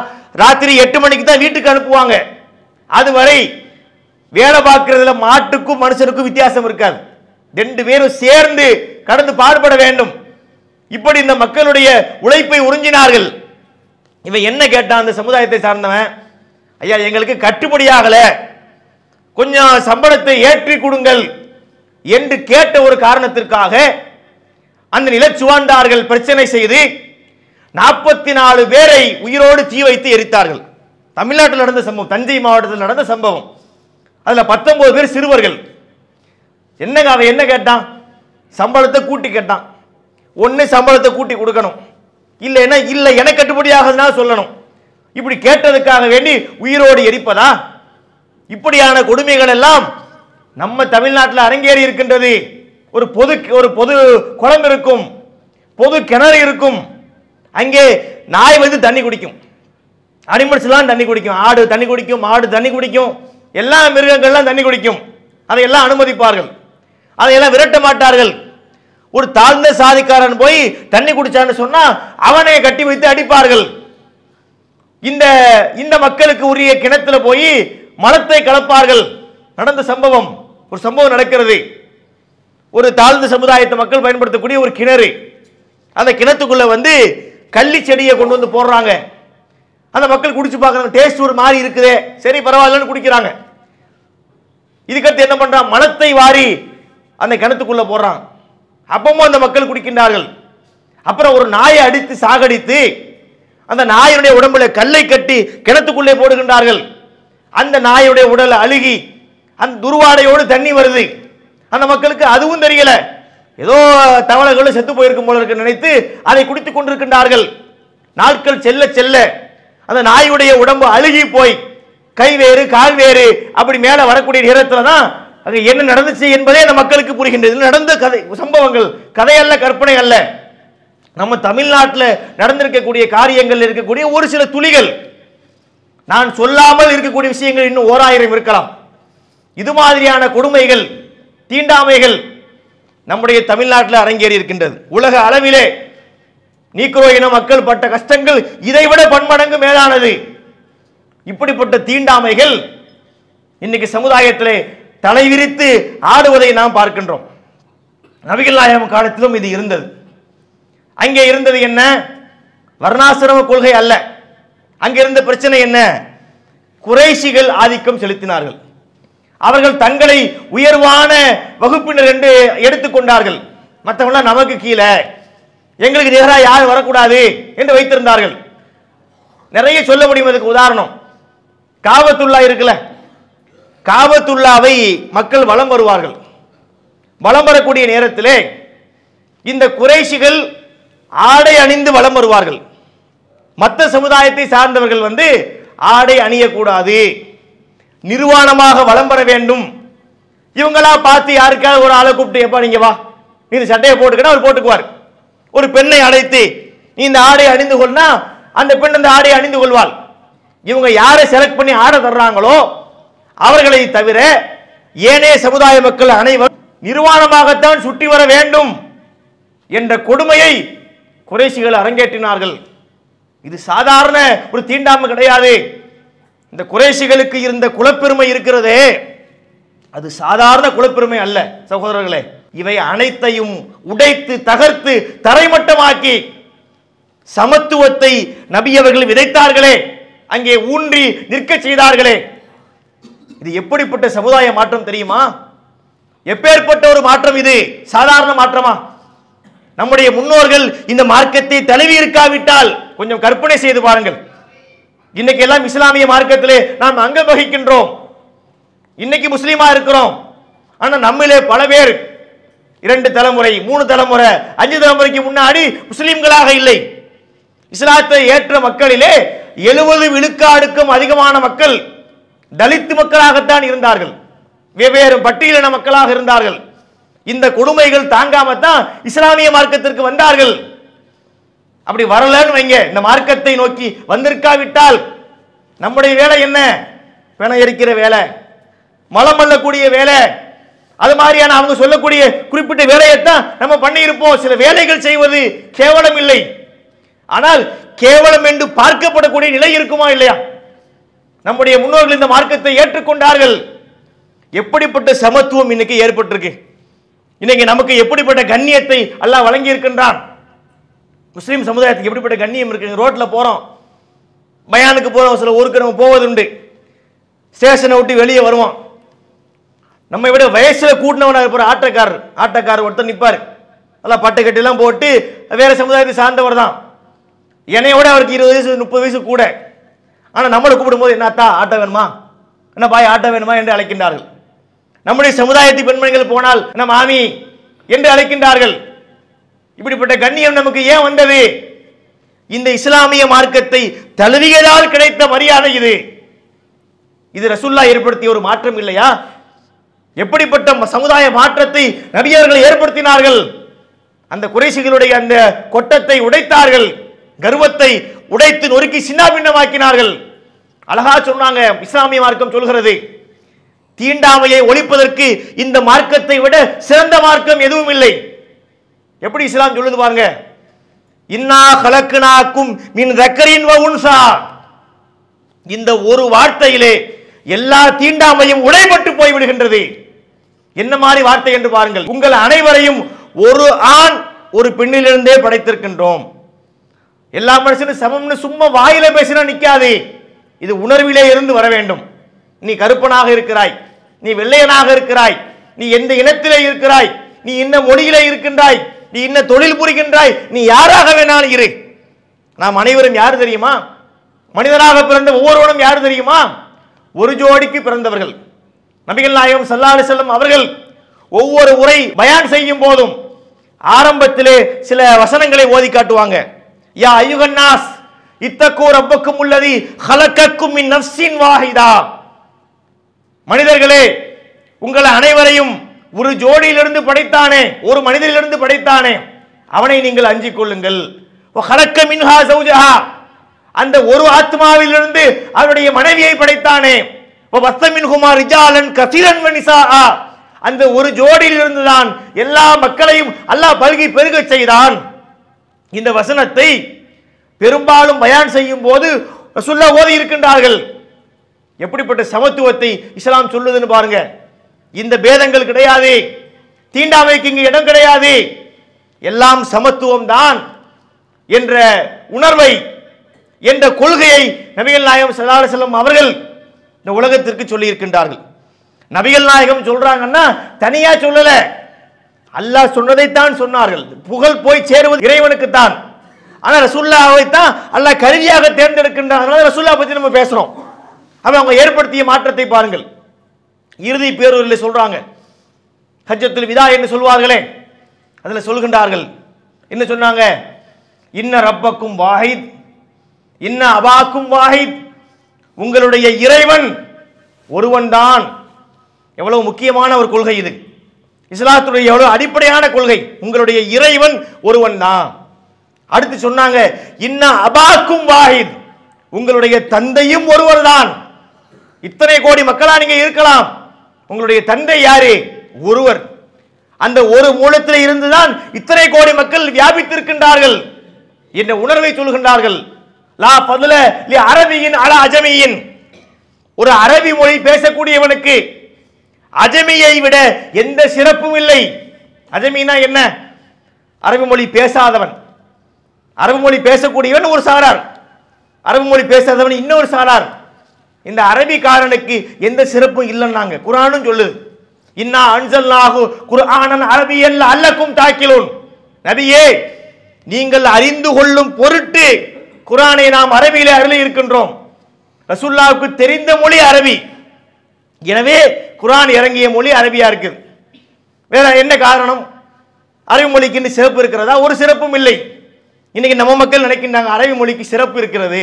ராத்திரி 8 மணிக்கு தான் வீட்டுக்கு அனுப்புவாங்க. அதுவரை வேலை பார்க்கறதுல மாட்டுக்கும் மனுஷனுக்கும் வித்தியாசம் இருக்காது. 2 பேரும் சேர்ந்து கடந்து பாடுபட வேண்டும். இப்படி இந்த மக்களுடைய உழைப்பை உறிஞ்சினார்கள். இவன் என்ன கேட்டான், அந்த சமுதாயத்தை சார்ந்தவன், ஐயா எங்களுக்கு கட்டுப்படியாகல, கொஞ்சம் சம்பளத்தை ஏற்றி கொடுங்கள் என்று கேட்ட ஒரு காரணத்திற்காக அந்த நிலச்சுவாண்டார்கள் பிரச்சனை செய்து 44 பேரை உயிரோடு தீ வைத்து எரித்தார்கள். தமிழ்நாட்டில் நடந்த சம்பவம், தஞ்சை மாவட்டத்தில் நடந்த சம்பவம். அதுல 19 பேர் சிறுவர்கள். என்னங்க அவன் என்ன கேட்டான், சம்பளத்தை கூட்டி கேட்டான். ஒன்னு சம்பளத்தை கூட்டி கொடுக்கணும், இல்லைன்னா இல்ல எனக்கு கட்டுப்படியாக சொல்லணும். இப்படி கேட்டதுக்காக வேண்டி உயிரோடு எரிப்பதா? இப்படியான கொடுமைகள் எல்லாம் நம்ம தமிழ்நாட்டில் அரங்கேறி இருக்கின்றது. ஒரு பொது குளம் இருக்கும், பொது கிணறு இருக்கும், அங்கே நாய் வந்து தண்ணி குடிக்கும், அனிமல்ஸ் எல்லாம் தண்ணி குடிக்கும், ஆடு தண்ணி குடிக்கும், மாடு தண்ணி குடிக்கும், எல்லா மிருகங்கள்லாம் தண்ணி குடிக்கும். அதையெல்லாம் அனுமதிப்பார்கள், அதையெல்லாம் விரட்ட மாட்டார்கள். ஒரு தாழ்ந்த சாதிக்காரன் போய் தண்ணி குடிச்சான்னு சொன்னா அவனை கட்டி வைத்து அடிப்பார்கள். இந்த மக்களுக்கு உரிய கிணத்துல போய் மலத்தை கலப்பார்கள். நடந்த சம்பவம், ஒரு சம்பவம் நடக்கிறது. ஒரு தாழ்ந்த சமுதாயத்தை மக்கள் பயன்படுத்தக்கூடிய ஒரு கிணறு, அந்த கிணத்துக்குள்ள வந்து கள்ளி செடியை கொண்டு வந்து போடுறாங்க. அந்த மக்கள் குடிச்சு பார்க்கறாங்க, டேஸ்ட் ஒரு மாதிரி இருக்குதே, சரி பரவாயில்லன்னு குடிக்கிறாங்க. இதுக்கடுத்து என்ன பண்றான், மலத்தை வாரி அந்த கிணத்துக்குள்ள போடுறான். அப்பவும் அந்த மக்கள் குடிக்கின்றார்கள். அப்புறம் ஒரு நாயை அடித்து சாகடித்து அந்த நாயுடைய உடம்புல கல்லை கட்டி கிணத்துக்குள்ளே போடுகின்றார்கள். அந்த நாயுடைய உடல் அழுகி அந்த துர்வாடையோடு தண்ணி வருது. அந்த மக்களுக்கு அதுவும் தெரியல, ஏதோ தவளைகளும் செத்து போயிருக்கும் போல இருக்கு நினைத்து அதை குடித்துக் கொண்டிருக்கின்றார்கள். நாட்கள் செல்ல செல்ல அந்த நாயுடைய உடம்பு அழுகி போய் கை வேறு கால் வேறு அப்படி மேல வரக்கூடிய நேரத்தில் தான் அங்க என்ன நடந்துச்சு என்பதே அந்த மக்களுக்கு புரிகின்றது. நடந்த கதை சம்பவங்கள், கதையல்ல, கற்பனை அல்ல. நம்ம தமிழ்நாட்டில் நடந்திருக்கக்கூடிய காரியங்கள் இருக்கக்கூடிய ஒரு சில துளிகள், நான் சொல்லாமல் இருக்கக்கூடிய விஷயங்கள் இன்னும் 1000 இருக்கலாம். இது மாதிரியான கொடுமைகள், தீண்டாமைகள் நம்முடைய தமிழ்நாட்டில் அரங்கேறி இருக்கின்றது. உலக அளவிலே நீக்ரோ இன மக்கள் பட்ட கஷ்டங்கள் இதைவிட பன்மடங்கு மேலானது. இப்படிப்பட்ட தீண்டாமைகள் இன்னைக்கு சமுதாயத்திலே தலைவிரித்து ஆடுவதை நாம் பார்க்கின்றோம். நபிகள் நாயகம் காலத்திலும் இது இருந்தது. அங்கே இருந்தது என்ன, வர்ணாசிரம கொள்கை அல்ல. அங்கிருந்த பிரச்சனை என்ன, குறைஷிகள் ஆதிக்கம் செலுத்தினார்கள். அவர்கள் தங்களை உயர்வான வகுப்பினர் என்று எடுத்துக்கொண்டார்கள். மற்றவங்களாம் நமக்கு கீழே, எங்களுக்கு நிகராக யாரும் வரக்கூடாது என்று வைத்திருந்தார்கள். நிறைய சொல்ல முடியும். அதுக்கு உதாரணம் காபத்துல்லா இருக்குல்ல, காபத்துல்லாவை மக்கள் வலம் வருவார்கள். வலம் வரக்கூடிய நேரத்திலே இந்த குறைஷிகள் ஆடை அணிந்து வலம் வருவார்கள். மற்ற சமுதாயத்தை சார்ந்தவர்கள் ஆடை அணியக்கூடாது, நிர்வாணமாக வலம் வர வேண்டும். இவங்களா பார்த்து யாருக்காவது ஒரு ஆளை கூப்பிட்டு, எப்பா நீங்க வா, நீ இந்த சட்டையை போட்டுக்கணும், அவர் போட்டுக்குவார். ஒரு பெண்ணை அழைத்து நீ இந்த ஆடை அணிந்து கொள்னா அந்த பெண் அந்த ஆடை அணிந்து கொள்வாள். இவங்க யாரை செலக்ட் பண்ணி ஆடை தர்றாங்களோ அவர்களை தவிர ஏனைய சமுதாய மக்கள் அனைவரும் நிர்வாணமாகத்தான் சுற்றி வர வேண்டும் என்ற கொடுமையை குறைஷிகள் அரங்கேற்றினார்கள். இது சாதாரண ஒரு தீண்டாமை கிடையாது. இந்த குறைஷிகளுக்கு இருந்த குலப்பெருமை இருக்கிறதே, அது சாதாரண குலப்பெருமை அல்ல சகோதரர்களே. இவை அனைத்தையும் உடைத்து தகர்த்து தரைமட்டமாக்கி சமத்துவத்தை நபி அவர்கள் விதைத்தார்களே, அங்கே ஊன்றி நிற்க செய்தார்களே. இது எப்படிப்பட்ட சமுதாய மாற்றம் தெரியுமா? எப்பேற்பட்ட ஒரு மாற்றம் இது? சாதாரண மாற்றமா? நம்முடைய முன்னோர்கள் இந்த மார்க்கத்தை தழுவி இருக்காவிட்டால் கொஞ்சம் கற்பனை செய்து பாருங்கள். இன்னைக்கு எல்லாம் இஸ்லாமிய மார்க்கத்திலே நாம் அங்கம் வகிக்கின்றோம், இன்னைக்கு முஸ்லீமா இருக்கிறோம். ஆனா நம்மளே பல பேர் 2 தலைமுறை 3 தலைமுறை 5 தலைமுறைக்கு முன்னாடி முஸ்லீம்களாக இல்லை. இஸ்லாத்தை ஏற்ற மக்களிலே 70 விழுக்காடுக்கும் அதிகமான மக்கள் தலித் மக்களாகத்தான் இருந்தார்கள், வெவ்வேறு பட்டியலின மக்களாக இருந்தார்கள். இந்த கொடுமைகள் தாங்காமத்தான் இஸ்லாமிய மார்க்கத்திற்கு வந்தார்கள். அப்படி வரலன்னு வைங்க, இந்த மார்க்கத்தை நோக்கி வந்திருக்காவிட்டால் நம்முடைய வேலை என்ன? பிணை எரிக்கிற வேலை, மலம் அள்ளக்கூடிய வேலை, அது மாதிரியான அவங்க சொல்லக்கூடிய குறிப்பிட்ட வேலையைத்தான் நம்ம பண்ணி இருப்போம். சில வேலைகள் செய்வது கேவலம் இல்லை, ஆனால் கேவலம் என்று பார்க்கப்படக்கூடிய நிலை இருக்குமா இல்லையா? நம்முடைய முன்னோர்கள் இந்த மார்க்கத்தை ஏற்றுக்கொண்டார்கள். எப்படிப்பட்ட சமத்துவம் இன்னைக்கு ஏற்பட்டிருக்கு, இன்னைக்கு நமக்கு எப்படிப்பட்ட கண்ணியத்தை அல்லாஹ் வழங்கி இருக்கின்றான். முஸ்லீம் சமுதாயத்துக்கு எப்படிப்பட்ட கண்ணியம் இருக்கு. ரோட்ல போறோம், பயானுக்கு போறோம், சில ஊருக்கு நம்ம போவதுண்டு, ஸ்டேஷனை விட்டு வெளியே வருவோம், நம்ம விட வயசுல கூட்டினவனாக இருப்பார் ஆட்டக்காரர் ஒருத்தர் நிற்பார், நல்லா பட்டை கட்டிலாம் போட்டு வேற சமுதாயத்தை சார்ந்தவர் தான், என்னையோட அவருக்கு 20 வயசு 30 வயசு கூட. ஆனா நம்மளை கூப்பிடும் போது என்னத்தா ஆட்ட வேணுமா, என்ன பாய் ஆட்ட வேணுமா என்று அழைக்கின்றார்கள். நம்முடைய சமுதாயத்து பெண்மணிகள் போனால் என்ன மாமி என்று அழைக்கின்றார்கள். இப்படிப்பட்ட கண்ணியம் நமக்கு ஏன் வந்தது? இந்த இஸ்லாமிய மார்க்கத்தை தழுவியதால் கிடைத்த மரியாதை இது. இது ரசூலுல்லாஹ் ஏற்படுத்திய ஒரு மாற்றம் இல்லையா? எப்படிப்பட்ட சமுதாய மாற்றத்தை நபியர்கள் ஏற்படுத்தினார்கள். அந்த குறைஷிகளுடைய அந்த கொட்டத்தை உடைத்தார்கள், கர்வத்தை உடைத்து நொறுக்கி சின்னாபின்னமாக்கினார்கள். அழகா சொன்னாங்க, இஸ்லாமிய மார்க்கம் சொல்கிறது, தீண்டாமையை ஒழிப்பதற்கு இந்த மார்க்கத்தை விட சிறந்த மார்க்கம் எதுவும் இல்லை. எப்படி இஸ்லாம் சொல்லுது பாருங்க, இன்னா கலக்குனாக்கும் மின் தக்கரின் வ உன்சா. இந்த ஒரு வார்த்தையிலே எல்லா தீண்டாமையும் உடைபட்டு போய்விடுகின்றது. என்ன மாதிரி வார்த்தை என்று பாருங்கள். உங்கள் அனைவரையும் ஒரு ஆண் ஒரு பெண்ணிலிருந்தே படைத்திருக்கின்றோம். எல்லா மனுஷனும் சமம்னு சும்மா வாயில பேசினா நிக்காது, இது உணர்விலே இருந்து வர வேண்டும். நீ கருப்பனாக இருக்கிறாய், நீ வெள்ளையனாக இருக்கிறாய், நீ எந்த இனத்திலே இருக்கிறாய், நீ இன்ன மொழியிலே இருக்கின்றாய், நீ இன்ன தொழில் புரிகின்றாய், நீ யாராக வேணாலும் இரு. நாம் அனைவரும் யாரு தெரியுமா? மனிதனாக பிறந்த ஒவ்வொருவனும் யாரு தெரியுமா? ஒரு ஜோடிக்கு பிறந்தவர்கள். நபிகள் நாயகம் ஸல்லல்லாஹு அலைஹி வஸல்லம் அவர்கள் ஒவ்வொரு உரை பயான் செய்யும் போதும் ஆரம்பத்திலே சில வசனங்களை ஓதி காட்டுவாங்க. யா அய்யுகன் நாஸ் இத்தகூ ரப்பக்கும் அல்லதி ஹலகக்கும் மின் நஃப்ஸின் வாஹிதா. மனிதர்களே, உங்கள் அனைவரையும் ஒரு ஜோடியிலிருந்து படைத்தானே, ஒரு மனிதனிலிருந்து படைத்தானே, அவனை நீங்கள் அஞ்சிக் கொள்ளுங்கள். வஹலக மின்ஹா ஸௌஜஹா, அந்த ஒரு ஆத்மாவிலிருந்து அவருடைய மனைவியை படைத்தானே. வபஸ்ஸ மின்ஹுமா ரிஜாலன் கஸீரன் வ நிஸாஆ, அந்த ஒரு ஜோடியிலிருந்து தான் எல்லா மக்களையும் அல்லாஹ் பல்கி பெருக செய்தான். இந்த வசனத்தை பெரும்பாலும் பயான் செய்யும் போது ரசூலுல்லாஹ் ஓதி இருக்கின்றார்கள். எப்படிப்பட்ட சமத்துவத்தை இஸ்லாம் சொல்லுதுன்னு பாருங்க. இந்த பேதங்கள் கிடையாது, தீண்டாமைக்கு இங்கு இடம் கிடையாது, எல்லாம் சமத்துவம் தான் என்ற உணர்வை, என்ற கொள்கையை நபிகள் நாயகம் ஸல்லல்லாஹு அலைஹி வஸல்லம் அவர்கள் இந்த உலகத்திற்கு சொல்லி இருக்கின்றார்கள். நபிகள் நாயகம் சொல்றாங்கன்னா தனியா சொல்லல, அல்லாஹ் சொன்னதைத்தான் சொன்னார்கள். புகழ் போய் சேருவது இறைவனுக்கு தான். ஆனா ரசூலுல்லாஹை தான் அல்லாஹ் கருவியாக தேர்ந்தெடுக்கின்றார்கள். ரசூலுல்லாஹ் பத்தி நம்ம பேசுறோம். அவங்க ஏற்படுத்திய மாற்றத்தை பாருங்கள். இறுதி பேரூரில் சொல்றாங்க, ஹஜ்ஜத்துல் விதா என்று சொல்வார்களே, அதுல சொல்கின்றார்கள். என்ன சொன்னாங்க? இன்ன ரப்பக்கும் வாஹித் இன்ன அபாக்கும் வாஹித், உங்களுடைய இறைவன் ஒருவன்தான். எவ்வளவு முக்கியமான ஒரு கொள்கை இது, இஸ்லாத்துடைய எவ்வளவு அடிப்படையான கொள்கை. உங்களுடைய இறைவன் ஒருவன் தான். அடுத்து சொன்னாங்க இன்ன அபாக்கும் வாஹித், உங்களுடைய தந்தையும் ஒருவர் தான். இத்தனை கோடி மக்களா நீங்க இருக்கலாம், உங்களுடைய தந்தை யாரு? ஒருவர். அந்த ஒரு மூலத்தில் இருந்துதான் இத்தனை கோடி மக்கள் வியாபித்திருக்கின்றார்கள் என்ற உணர்வை சொல்கின்றார்கள். லா ஃபதுல லி அரபியின் அலா அஜமியின், ஒரு அரபி மொழி பேசக்கூடியவனுக்கு அஜமியை விட எந்த சிறப்பும் இல்லை. அஜமினா என்ன? அரபி மொழி பேசாதவன். அரபு மொழி பேசக்கூடியவன் ஒரு சாரார், அரபு மொழி பேசாதவன் இன்னொரு சாரார். இந்த அரபிக்காரனுக்கு எந்த சிறப்பும் இல்லைன்னாங்க. குர்ஆனும் சொல்லுது, இன்னா அன்சல்நாஹு குர்ஆனன் அரபியன் லஅல்லக்கும் தாக்கிலூன். நபியே, நீங்கள் அறிந்து கொள்ளும் பொருட்டு குர்ஆனை நாம் அரபியிலே அருளி இருக்கின்றோம். ரசூலுல்லாஹ்வுக்கு தெரிந்த மொழி அரபி, எனவே குர்ஆன் இறங்கிய மொழி அரபியா இருக்குது. வேற என்ன காரணம்? அரபி மொழிக்கு சிறப்பு இருக்கிறதா? ஒரு சிறப்பும் இல்லை. இன்னைக்கு நம்ம மக்கள் நினைக்கின்றாங்க அரபி மொழிக்கு சிறப்பு இருக்கிறது,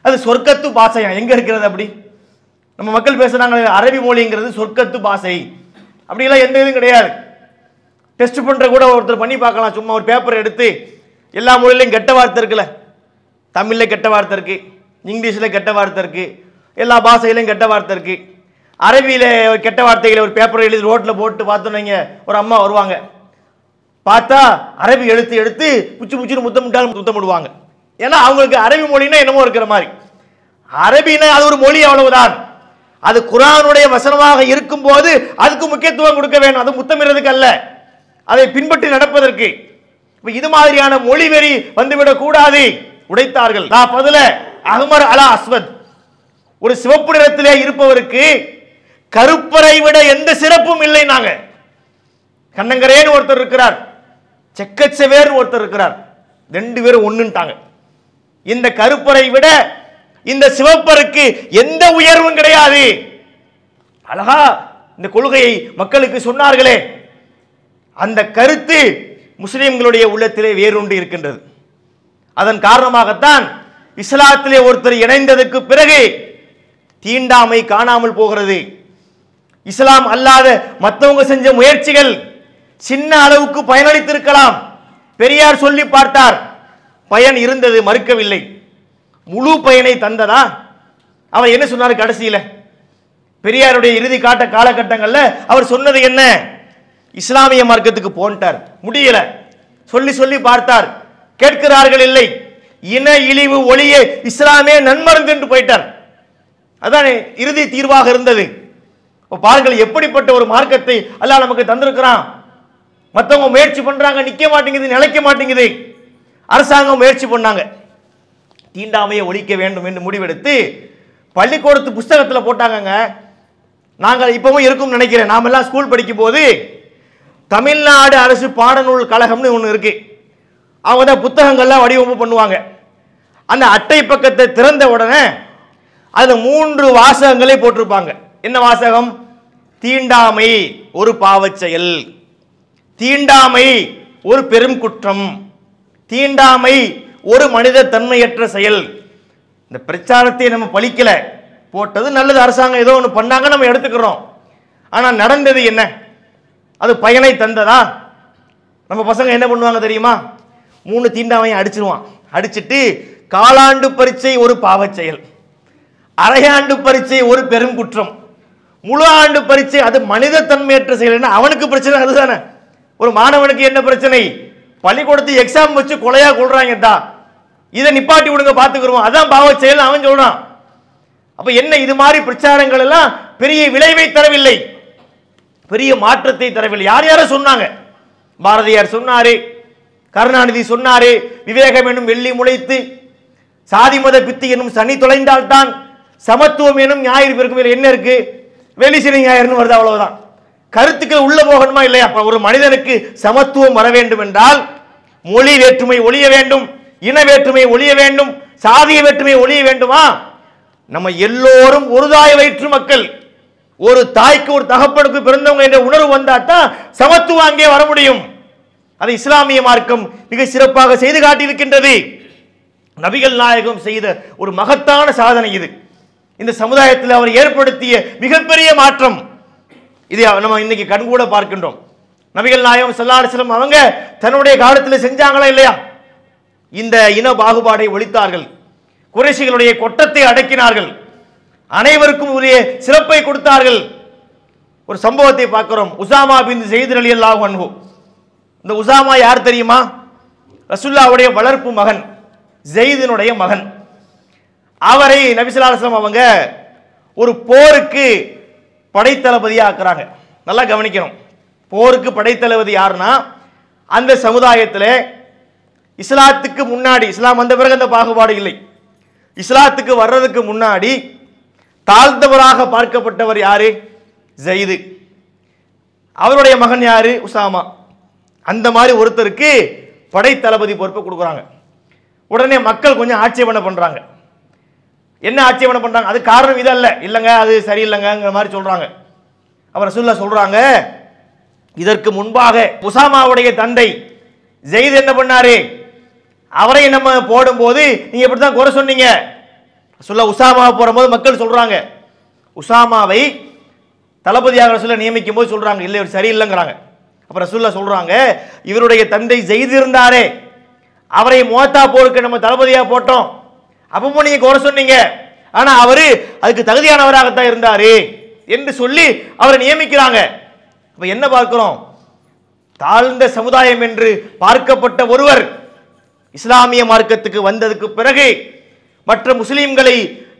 அது சொர்க்கத்து பாஷையா. எங்க இருக்கிறது அப்படி? நம்ம மக்கள் பேசுறாங்க அரபி மொழிங்கிறது சொர்க்கத்து பாஷை, அப்படிலாம் எந்த இதுவும் கிடையாது. டெஸ்ட் பண்ற கூட ஒருத்தர் பண்ணி பார்க்கலாம். சும்மா ஒரு பேப்பர் எடுத்து எல்லா மொழியிலையும் கெட்ட வார்த்தை இருக்குல்ல, தமிழ்ல கெட்ட வார்த்தை இருக்கு, இங்கிலீஷ்ல கெட்ட வார்த்தை இருக்கு, எல்லா பாஷையிலையும் கெட்ட வார்த்தை இருக்கு. அரபியில கெட்ட வார்த்தைகளை ஒரு பேப்பர் எழுதி ரோட்ல போட்டு பார்த்தோன்னீங்க, ஒரு அம்மா வருவாங்க, பார்த்தா அரபி எழுத்து எடுத்து புச்சு புச்சுன்னு முத்தமிடுவாங்க. ஏன்னா அவங்களுக்கு அரபி மொழினா என்னமோ இருக்கிற மாதிரி. அரபினா அது ஒரு மொழி, அவ்வளவுதான். அது குர்ஆனுடைய வசனமாக இருக்கும் போது அதுக்கு முக்கியத்துவம் கொடுக்க வேண்டும், அது முத்தமிடுறதுக்கு அல்ல, அதை பின்பற்றி நடப்பதற்கு. இது மாதிரியான மொழி வெறி வந்துவிடக் கூடாது. உடைத்தார்கள். லா ஃபதுல அஹ்மர் அலா அஸ்வத், ஒரு சிவப்பு நிறத்திலே இருப்பவருக்கு கருப்பரை விட எந்த சிறப்பும் இல்லை. நாங்க கண்ணங்கரேன்னு ஒருத்தர் இருக்கிறார், செக்கச்சவேர் ஒருத்தர் இருக்கிறார், ரெண்டு பேரும் ஒண்ணுட்டாங்க. இந்த கருப்பரை விட இந்த சிவப்பருக்கு எந்த உயர்வும் கிடையாது. அழகா இந்த கொள்கையை மக்களுக்கு சொன்னார்களே, அந்த கருத்து முஸ்லிம்களுடைய உள்ளத்திலே வேரூன்றி இருக்கின்றது. அதன் காரணமாகத்தான் இஸ்லாத்திலே ஒருத்தர் இணைந்ததற்கு பிறகு தீண்டாமை காணாமல் போகிறது. இஸ்லாம் அல்லாத மற்றவங்க செஞ்ச முயற்சிகள் சின்ன அளவுக்கு பயனளித்திருக்கலாம். பெரியார் சொல்லி பார்த்தார், பயன் இருந்தது, மறுக்கவில்லை. முழு பயனை தந்ததா? அவர் என்ன சொன்னார் கடைசியில? பெரியாருடைய இறுதி காலகட்டங்கள்ல அவர் சொன்னது என்ன? இஸ்லாமிய மார்க்கத்துக்கு போன்ட்டார், முடியல. சொல்லி சொல்லி பார்த்தார், கேட்கிறார்கள் இல்லை. இன இழிவு ஒளிய இஸ்லாமே நன்மருந்து என்று போயிட்டார். அதான் இறுதி தீர்வாக இருந்தது. பாருங்கள் எப்படிப்பட்ட ஒரு மார்க்கத்தை அல்லாஹ் நமக்கு தந்திருக்கிறான். மற்றவங்க முயற்சி பண்றாங்க, நிக்க மாட்டேங்குது, நிலைக்க மாட்டேங்குது. அரசாங்கம் முயற்சி பண்ணாங்க, தீண்டாமையை ஒழிக்க வேண்டும் என்று முடிவெடுத்து பள்ளிக்கூடத்து புஸ்தகத்தில் போட்டாங்க. நாங்கள் இப்பவும் இருக்கும் நினைக்கிறேன், நாம எல்லாம் ஸ்கூல் படிக்கும் போது தமிழ்நாடு அரசு பாடநூல் கழகம்னு ஒன்று இருக்கு. அவங்க தான் புத்தகங்கள்லாம் வடிவமைப்பு பண்ணுவாங்க. அந்த அட்டை பக்கத்தை திறந்த உடனே அதுல 3 வாசகங்களை போட்டிருப்பாங்க. என்ன வாசகம்? தீண்டாமை ஒரு பாவச் செயல், தீண்டாமை ஒரு பெரும் குற்றம், தீண்டாமை ஒரு மனித தன்மையற்ற செயல். இந்த பிரச்சாரத்தை நம்ம பழிக்கல, போட்டது நல்லது, அரசாங்கம் ஏதோ ஒன்று பண்ணாங்க, நம்ம எடுத்துக்கிறோம். ஆனா நடந்தது என்ன? அது பயனை தந்ததா? நம்ம பசங்க என்ன பண்ணுவாங்க தெரியுமா? 3 தீண்டாமையை அடிச்சிருவான். அடிச்சிட்டு காலாண்டு பரீட்சை ஒரு பாவச் செயல், அரையாண்டு பரீட்சை ஒரு பெரும் குற்றம், முழு ஆண்டு பரீட்சை அது மனித தன்மையற்ற செயல். அவனுக்கு பிரச்சனை அதுதானே. ஒரு மாணவனுக்கு என்ன பிரச்சனை? பள்ளிக்கூடத்து எக்ஸாம் வச்சு கொலையா கொள்றாங்க, இதை நிப்பாட்டி விடுங்க பாத்துக்கிறோம், அதான் பாவச் செயல் அவன் சொல்றான். அப்ப என்ன, இது மாதிரி பிரச்சாரங்கள் எல்லாம் பெரிய விளைவை தரவில்லை, பெரிய மாற்றத்தை தரவில்லை. யார் யார சொன்னாங்க? பாரதியார் சொன்னாரு, கருணாநிதி சொன்னாரு, விவேகம் என்னும் வெள்ளி முளைத்து சாதி மத பித்து என்னும் சனி தொலைந்தால்தான் சமத்துவம் என்னும் ஞாயிறு பிறக்கும். என்ன இருக்கு? வெளி சனி ஞாயிறுன்னு வருது, அவ்வளவுதான். கருத்துக்கள் உள்ள போகணுமா இல்லையா? ஒரு மனிதனுக்கு சமத்துவம் வர வேண்டும் என்றால் மொழி வேற்றுமை ஒழிய வேண்டும், இன வேற்றுமை ஒழிய வேண்டும், சாதிய வேற்றுமை ஒழிய வேண்டுமா? நம்ம எல்லோரும் ஒரு தாய் வயிற்று மக்கள், ஒரு தாய்க்கு ஒரு தகப்பனுக்கு பிறந்தவங்க என்ற உணர்வு வந்தாதான் சமத்துவம் அங்கே வர முடியும். அதை இஸ்லாமிய மார்க்கம் மிக சிறப்பாக செய்து காட்டியிருக்கின்றது. நபிகள் நாயகம் செய்த ஒரு மகத்தான சாதனை இது. இந்த சமுதாயத்தில் அவர் ஏற்படுத்திய மிகப்பெரிய மாற்றம் இதை நம்ம இன்னைக்கு கண்கூட பார்க்கின்றோம். நபிகள் நாயகம் ஸல்லல்லாஹு அலைஹி வஸல்லம் அவங்க தன்னுடைய காலத்தில் செஞ்சாங்களா இல்லையா? இந்த இன பாகுபாடை ஒழித்தார்கள், குறைஷிகளுடைய கொட்டத்தை அடக்கினார்கள், அனைவருக்கும் உரிய சிறப்பை கொடுத்தார்கள். ஒரு சம்பவத்தை பார்க்கிறோம். உசாமா பின் ஸைத் ரலியல்லாஹு அன்ஹு. இந்த உசாமா யார் தெரியுமா? ரசூலுல்லாஹ்வுடைய வளர்ப்பு மகன், ஸைதினுடைய மகன். அவரை நபி ஸல்லல்லாஹு அலைஹி வஸல்லம் அவங்க ஒரு போருக்கு படைத்தளபதியா ஆக்குறாங்க. நல்லா கவனிக்கணும். போருக்கு படைத்தளபதி யாருன்னா, அந்த சமுதாயத்தில் இஸ்லாத்துக்கு முன்னாடி, இஸ்லாம் வந்த பிறகு அந்த பாகுபாடு இல்லை, இஸ்லாத்துக்கு வர்றதுக்கு முன்னாடி தாழ்ந்தவராக பார்க்கப்பட்டவர் யாரு? ஸைது. அவருடைய மகன் யாரு? உசாமா. அந்த மாதிரி ஒருத்தருக்கு படைத்தளபதி பொறுப்பை கொடுக்குறாங்க. உடனே மக்கள் கொஞ்சம் ஆட்சேபனை பண்றாங்க. என்ன ஆட்சேபனை பண்றாங்க? அது காரணம் இதல்ல, இல்லைங்க அது சரியில்லைங்கிற மாதிரி சொல்றாங்க. அவர் ரசூலுல்லாஹ் சொல்றாங்க, இதற்கு முன்பாக உசாமாவுடைய தந்தை ஸைத் என்ன பண்ணாரு? அவரை நம்ம போடும்போது நீங்க எப்படி தான் குறை சொன்னீங்க? ரசூலுல்லாஹ் உசாமாவை போடும்போது மக்கள் சொல்றாங்க, உசாமாவை தளபதியாக ரசூலுல்லாஹ் நியமிக்கும் போது சொல்றாங்க, இல்லை இவர் சரியில்லைங்கிறாங்க. அப்ப ரசூலுல்லாஹ் சொல்றாங்க, இவருடைய தந்தை ஸைத் இருந்தாரே, அவரை முஅத்தா போருக்கு நம்ம தளபதியா போட்டோம், அப்பவும் நீங்க குறை சொன்னீங்க, ஆனா அவரு அதுக்கு தகுதியானவராகத்தான் இருந்தாரு என்று சொல்லி அவரை நியமிக்கிறாங்க. அப்ப என்ன பார்க்கிறோம்? தாழ்ந்த சமுதாயம் என்று பார்க்கப்பட்ட ஒருவர் இஸ்லாமிய மார்க்கத்துக்கு வந்ததுக்கு பிறகு மற்ற முஸ்லிம்களை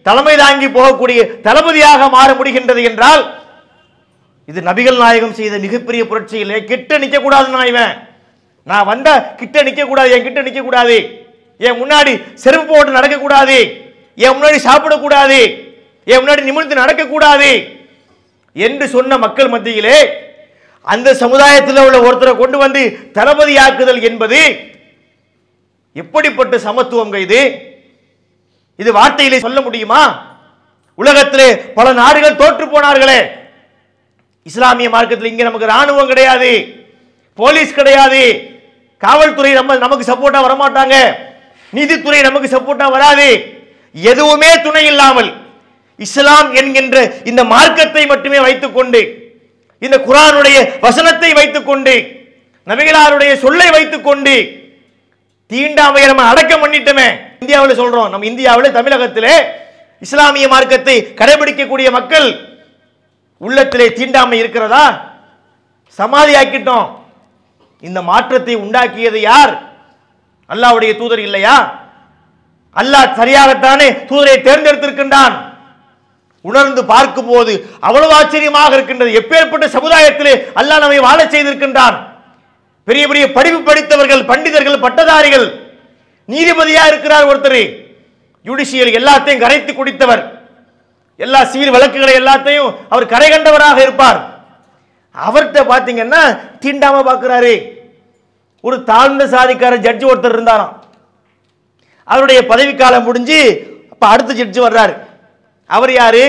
தலைமை தாங்கி போகக்கூடிய தளபதியாக மாற முடிகின்றது என்றால் இது நபிகள் நாயகம் செய்த மிகப்பெரிய புரட்சியிலே. கிட்ட நிக்க கூடாது, நான் வந்தா கிட்ட நிக்க கூடாது, என் கிட்ட நிக்க கூடாது, என் முன்னாடி செருப்பு போட்டு நடக்க கூடாது, என் முன்னாடி சாப்பிடக்கூடாது, என் முன்னாடி நிமிர்ந்து நடக்க கூடாது என்று சொன்ன மக்கள் மத்தியிலே அந்த சமுதாயத்தில் உள்ள ஒருத்தரை கொண்டு வந்து தளபதியாக்குதல் என்பது எப்படிப்பட்ட சமத்துவம்? இது வார்த்தையிலே சொல்ல முடியுமா? உலகத்திலே பல நாடுகள் தோற்று போனார்களே. இஸ்லாமிய மார்க்கத்தில் இங்கே நமக்கு ராணுவம் கிடையாது, போலீஸ் கிடையாது, காவல்துறை நமக்கு சப்போர்ட்டா வரமாட்டாங்க, நீதித்துறை நமக்கு சப்போர்ட்டா வராது. எதுவுமே துணை இல்லாமல் இஸ்லாம் என்கின்ற இந்த மார்க்கத்தை மட்டுமே வைத்துக்கொண்டு, இந்த குர்ஆனுடைய வசனத்தை வைத்துக்கொண்டு, நபிகளாருடைய சொல்லை வைத்துக்கொண்டு தீண்டாமையை நம்ம அடக்கம் பண்ணிட்டோமே. இந்தியாவில் சொல்றோம், நம்ம இந்தியாவில் தமிழகத்திலே இஸ்லாமிய மார்க்கத்தை கடைபிடிக்கக்கூடிய மக்கள் உள்ளத்திலே தீண்டாமை இருக்கிறதா? சமாதியாக்கிட்டோம். இந்த மாற்றத்தை உண்டாக்கியது யார்? அல்லாஹ்வுடைய தூதர் இல்லையா? அல்லாஹ் சரியாகத்தானே தூதரை தேர்ந்தெடுத்திருக்கின்றான். உணர்ந்து பார்க்கும் போது அவ்வளவு ஆச்சரியமாக இருக்கின்றது. எப்பேற்பட்ட சமுதாயத்திலே அல்லாஹ் நம்மை வாழ செய்திருக்கின்றான். பெரிய பெரிய படிப்பு படித்தவர்கள், பண்டிதர்கள், பட்டதாரிகள், நீதிபதியா இருக்கிறார் ஒருத்தர், ஜுடிஷியல் எல்லாத்தையும் கரைத்து குடித்தவர், எல்லா சிவில் வழக்குகளை எல்லாத்தையும் அவர் கரை கண்டவராக இருப்பார். அவர்கிட்ட பாத்தீங்கன்னா தீண்டாம பார்க்கிறாரு. ஒரு தாழ்ந்த சாதிக்கார ஜட்ஜி ஒருத்தர் இருந்தாராம். அவருடைய பதவிக்காலம் முடிஞ்சு அப்ப அடுத்த ஜட்ஜி வர்றாரு. அவர் யாரு?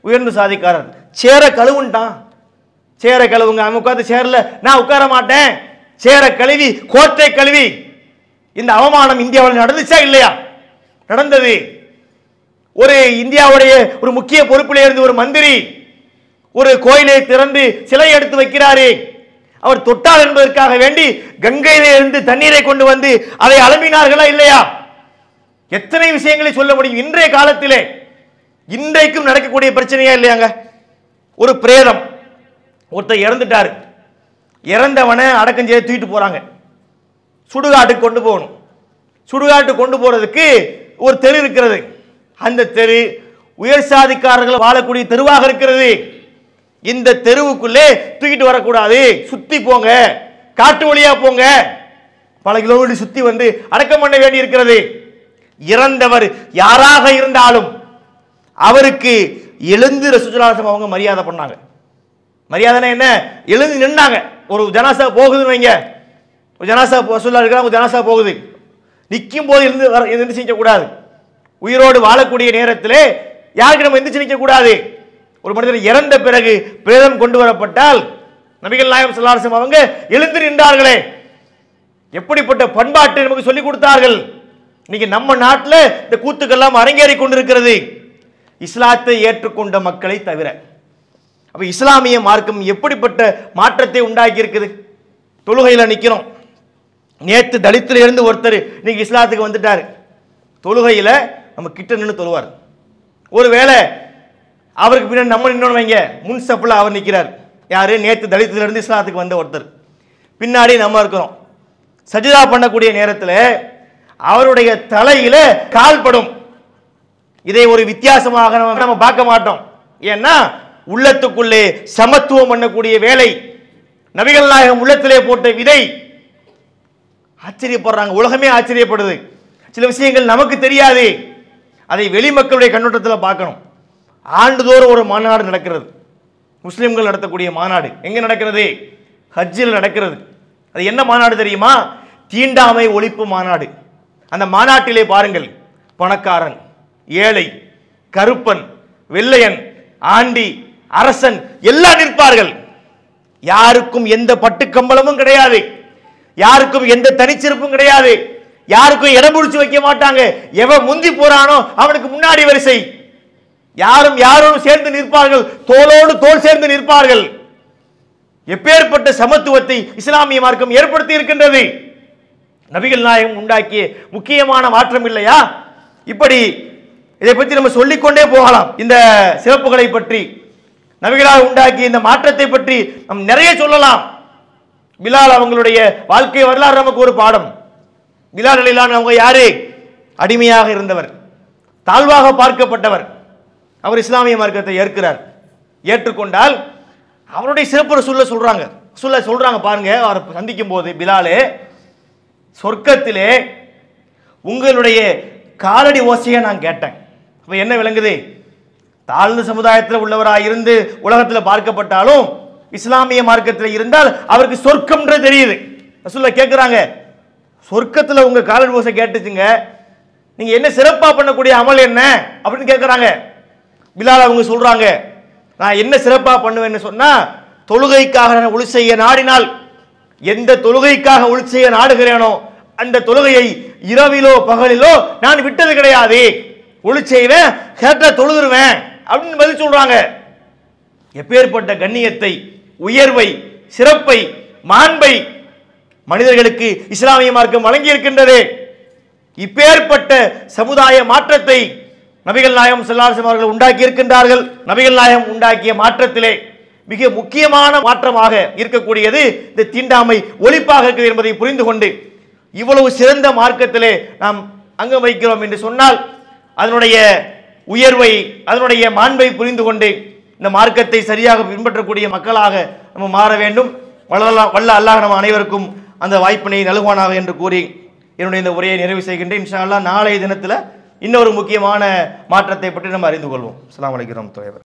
உயர்ந்த சாதிக்காரர். சேர கழுவுன்ட்டான். சேர கழுவுங்க, அவன் உட்கார்ந்து சேர்ல நான் உட்கார மாட்டேன், சேர கழுவி கோட்டை கழுவி. இந்த அவமானம் இந்தியாவில் நடந்துச்சா இல்லையா? நடந்தது. ஒரு இந்தியாவுடைய ஒரு முக்கிய பொறுப்பில் இருந்து ஒரு மந்திரி ஒரு கோயிலை திறந்து சிலை எடுத்து வைக்கிறாரு. அவர் தொட்டால் என்பதற்காக வேண்டி கங்கையிலே இருந்து தண்ணீரை கொண்டு வந்து அதை அலம்பினார்களா இல்லையா? எத்தனை விஷயங்களை சொல்ல முடியும். இன்றைய காலத்திலே இன்றைக்கும் நடக்கக்கூடிய பிரச்சனையா இல்லையாங்க? ஒரு பிரேதம், ஒருத்தர் இறந்துட்டாரு, இறந்தவனை அடக்கம் செய்து தூக்கிட்டு போறாங்க, சுடுகாட்டுக்கு கொண்டு போகணும். சுடுகாட்டுக்கு கொண்டு போறதுக்கு ஒரு தெரு இருக்கிறது. அந்த தெரு உயர் சாதிக்காரர்கள் வாழக்கூடிய தெருவாக இருக்கிறது. இந்த தெருவுக்குள்ளே தூக்கிட்டு வரக்கூடாது, சுத்தி போங்க, காட்டு வழியா போங்க, பல கிலோமீட்டர் சுத்தி வந்து அடக்கம் பண்ண வேண்டி இருக்கிறது. இறந்தவர் யாராக இருந்தாலும் அவருக்கு எழுந்து ரசூலுல்லாஹி அவங்க மரியாதை பண்ணாங்க. மரியாதைனா என்ன? எழுந்து நின்னாங்க. ஒரு ஜனாசா போகுதுன்னு வைங்க, ஒரு ஜனாசா ரசூலுல்லாஹி இருக்கிறாங்க, ஒரு ஜனாசா போகுது, நிற்கும் போது எழுந்து செய்ய கூடாது. உயிரோடு வாழக்கூடிய நேரத்திலே யாருக்கு நம்ம எந்திரிச்சு நிற்க கூடாது. ஒரு மனிதர் இறந்த பிறகு பிரேதம் கொண்டு வரப்பட்டால் நபிகள் நாயகம் ஸல்லல்லாஹு அலைஹி வஸல்லம் அவங்க எழுந்து நின்றார்களே, எப்படிப்பட்ட பண்பாட்டை நமக்கு சொல்லிக் கொடுத்தார்கள். இன்னைக்கு நம்ம நாட்டில் இந்த கூத்துக்கெல்லாம் அரங்கேறி கொண்டிருக்கிறது இஸ்லாத்தை ஏற்றுக்கொண்ட மக்களை தவிர. அப்ப இஸ்லாமிய மார்க்கம் எப்படிப்பட்ட மாற்றத்தை உண்டாக்கி இருக்குது. தொழுகையில் நிற்கிறோம். நேற்று தலித்தில் இருந்து ஒருத்தர் இன்னைக்கு இஸ்லாத்துக்கு வந்துட்டார். தொழுகையில் நம்ம கிட்ட நின்று தொழுவார். ஒருவேளை அவருக்கு பின்னாடி நம்ம நின்று வைங்க, முன் ஸ்டெப்பில் அவர் நிற்கிறார். யாரு? நேற்று தலித்திலிருந்து இஸ்லாத்துக்கு வந்த ஒருத்தர். பின்னாடி நம்ம இருக்கிறோம். சஜிதா பண்ணக்கூடிய நேரத்தில் அவருடைய தலையில கால் படும். இதை ஒரு வித்தியாசமாக நம்ம பார்க்க மாட்டோம். ஏன்னா உள்ளத்துக்குள்ளே சமத்துவம் பண்ணக்கூடிய வேலை நபிகள் நாயகம் உள்ளத்திலே போட்ட விதை. ஆச்சரியப்படுறாங்க, உலகமே ஆச்சரியப்படுது. சில விஷயங்கள் நமக்கு தெரியாது, அதை வெளிமக்களுடைய கண்ணோட்டத்தில் பார்க்கணும். ஆண்டுதோறும் ஒரு மாநாடு நடக்கிறது, முஸ்லிம்கள் நடத்தக்கூடிய மாநாடு. எங்க நடக்கிறது? ஹஜ்ஜில் நடக்கிறது. அது என்ன மாநாடு தெரியுமா? தீண்டாமை ஒழிப்பு மாநாடு. அந்த மாநாட்டிலே பாருங்கள், பணக்காரன், ஏழை, கருப்பன், வெள்ளையன், ஆண்டி, அரசன் எல்லாம் நிற்பார்கள். யாருக்கும் எந்த பட்டு கம்பளமும் கிடையாது, யாருக்கும் எந்த தனிச்சிறப்பும் கிடையாது, யாருக்கும் இடம் பிடிச்சு வைக்க மாட்டாங்க. எவன் முந்தி போறானோ அவனுக்கு முன்னாடி வரிசை. யாரும் யாரும் சேர்ந்து நிற்பார்கள், தோளோடு தோள் சேர்ந்து நிற்பார்கள். எப்பேற்பட்ட சமத்துவத்தை இஸ்லாமிய மார்க்கம் ஏற்படுத்தி இருக்கின்றது. நபிகள் நாயகம் உண்டாக்கிய முக்கியமான மாற்றம் இல்லையா? இப்படி இதை பற்றி நம்ம சொல்லிக்கொண்டே போகலாம். இந்த சிறப்புகளை பற்றி, நபிகளால் உண்டாக்கிய இந்த மாற்றத்தை பற்றி நாம் நிறைய சொல்லலாம். பிலால் அவங்களுடைய வாழ்க்கை வரலாறு நமக்கு ஒரு பாடம். பிலால் ரலியல்லாஹு அன்ஹு அவங்க யாரு? அடிமையாக இருந்தவர், தாழ்வாக பார்க்கப்பட்டவர். அவர் இஸ்லாமிய மார்க்கத்தை ஏற்கிறார். ஏற்றுக்கொண்டால் அவருடைய சிறப்பு சொல்றாங்க பாருங்க. அவரை சந்திக்கும் போது, பிலாலே, சொர்க்கத்திலே உங்களுடைய காலடி ஓசையை நான் கேட்டேன். அப்ப என்ன விளங்குது? தாழ்ந்த சமுதாயத்தில் உள்ளவராக இருந்து உலகத்தில் பார்க்கப்பட்டாலும் இஸ்லாமிய மார்க்கத்தில் இருந்தால் அவருக்கு சொர்க்கம்ன்றது தெரியுது. ரசூலுல்லாஹ் கேட்கிறாங்க, சொர்க்கத்தில் உங்க காலடி ஓசை கேட்டுச்சுங்க, நீங்க என்ன சிறப்பா பண்ணக்கூடிய அமல் என்ன அப்படின்னு கேட்கிறாங்க. பிலால் அவங்க சொல்றாங்க, நான் என்ன சிறப்பா பண்ணுவேன்னு சொன்னா, தொழுகைக்காக நான் ஒளி செய்ய நாடினால், எந்த தொழுகைக்காக ஒளி செய்ய நாடுகிறேனோ அந்த தொழுகையை இரவிலோ பகலிலோ நான் விட்டது கிடையாது. ஒளி செய்வேன், கேட்டா தொழுதுருவேன் அப்படின்னு பதில் சொல்றாங்க. எப்பேற்பட்ட கண்ணியத்தை, உயர்வை, சிறப்பை, மாண்பை மனிதர்களுக்கு இஸ்லாமிய மார்க்கம் வழங்கி இருக்கின்றது. இப்பேற்பட்ட சமுதாய மாற்றத்தை நபிகள் நாயகம் ஸல்லல்லாஹு அலைஹி வஸல்லம் அவர்கள் உண்டாக்கி இருக்கின்றார்கள். நபிகள் நாயகம் உண்டாக்கிய மாற்றத்திலே மிக முக்கியமான மாற்றமாக இருக்கக்கூடியது இந்த தீண்டாமை ஒழிப்பாக இருக்கிறது என்பதை புரிந்து கொண்டு, இவ்வளவு சிறந்த மார்க்கத்திலே நாம் அங்கம் வைக்கிறோம் என்று சொன்னால் அதனுடைய உயர்வை, அதனுடைய மாண்பை புரிந்து கொண்டு இந்த மார்க்கத்தை சரியாக பின்பற்றக்கூடிய மக்களாக நம்ம மாற வேண்டும். வல்ல அல்லாஹ் நம் அனைவருக்கும் அந்த வாய்ப்பினை நல்குவானாக என்று கூறி என்னுடைய இந்த உரையை நிறைவு செய்கின்றேன். இன்ஷா அல்லாஹ் நாளைய தினத்தில் இன்னொரு முக்கியமான மாற்றத்தை பற்றி நம்ம அறிந்து கொள்வோம். அஸ்ஸலாமு அலைக்கும் வரஹ்மத்துல்லாஹி வபரகாத்துஹு.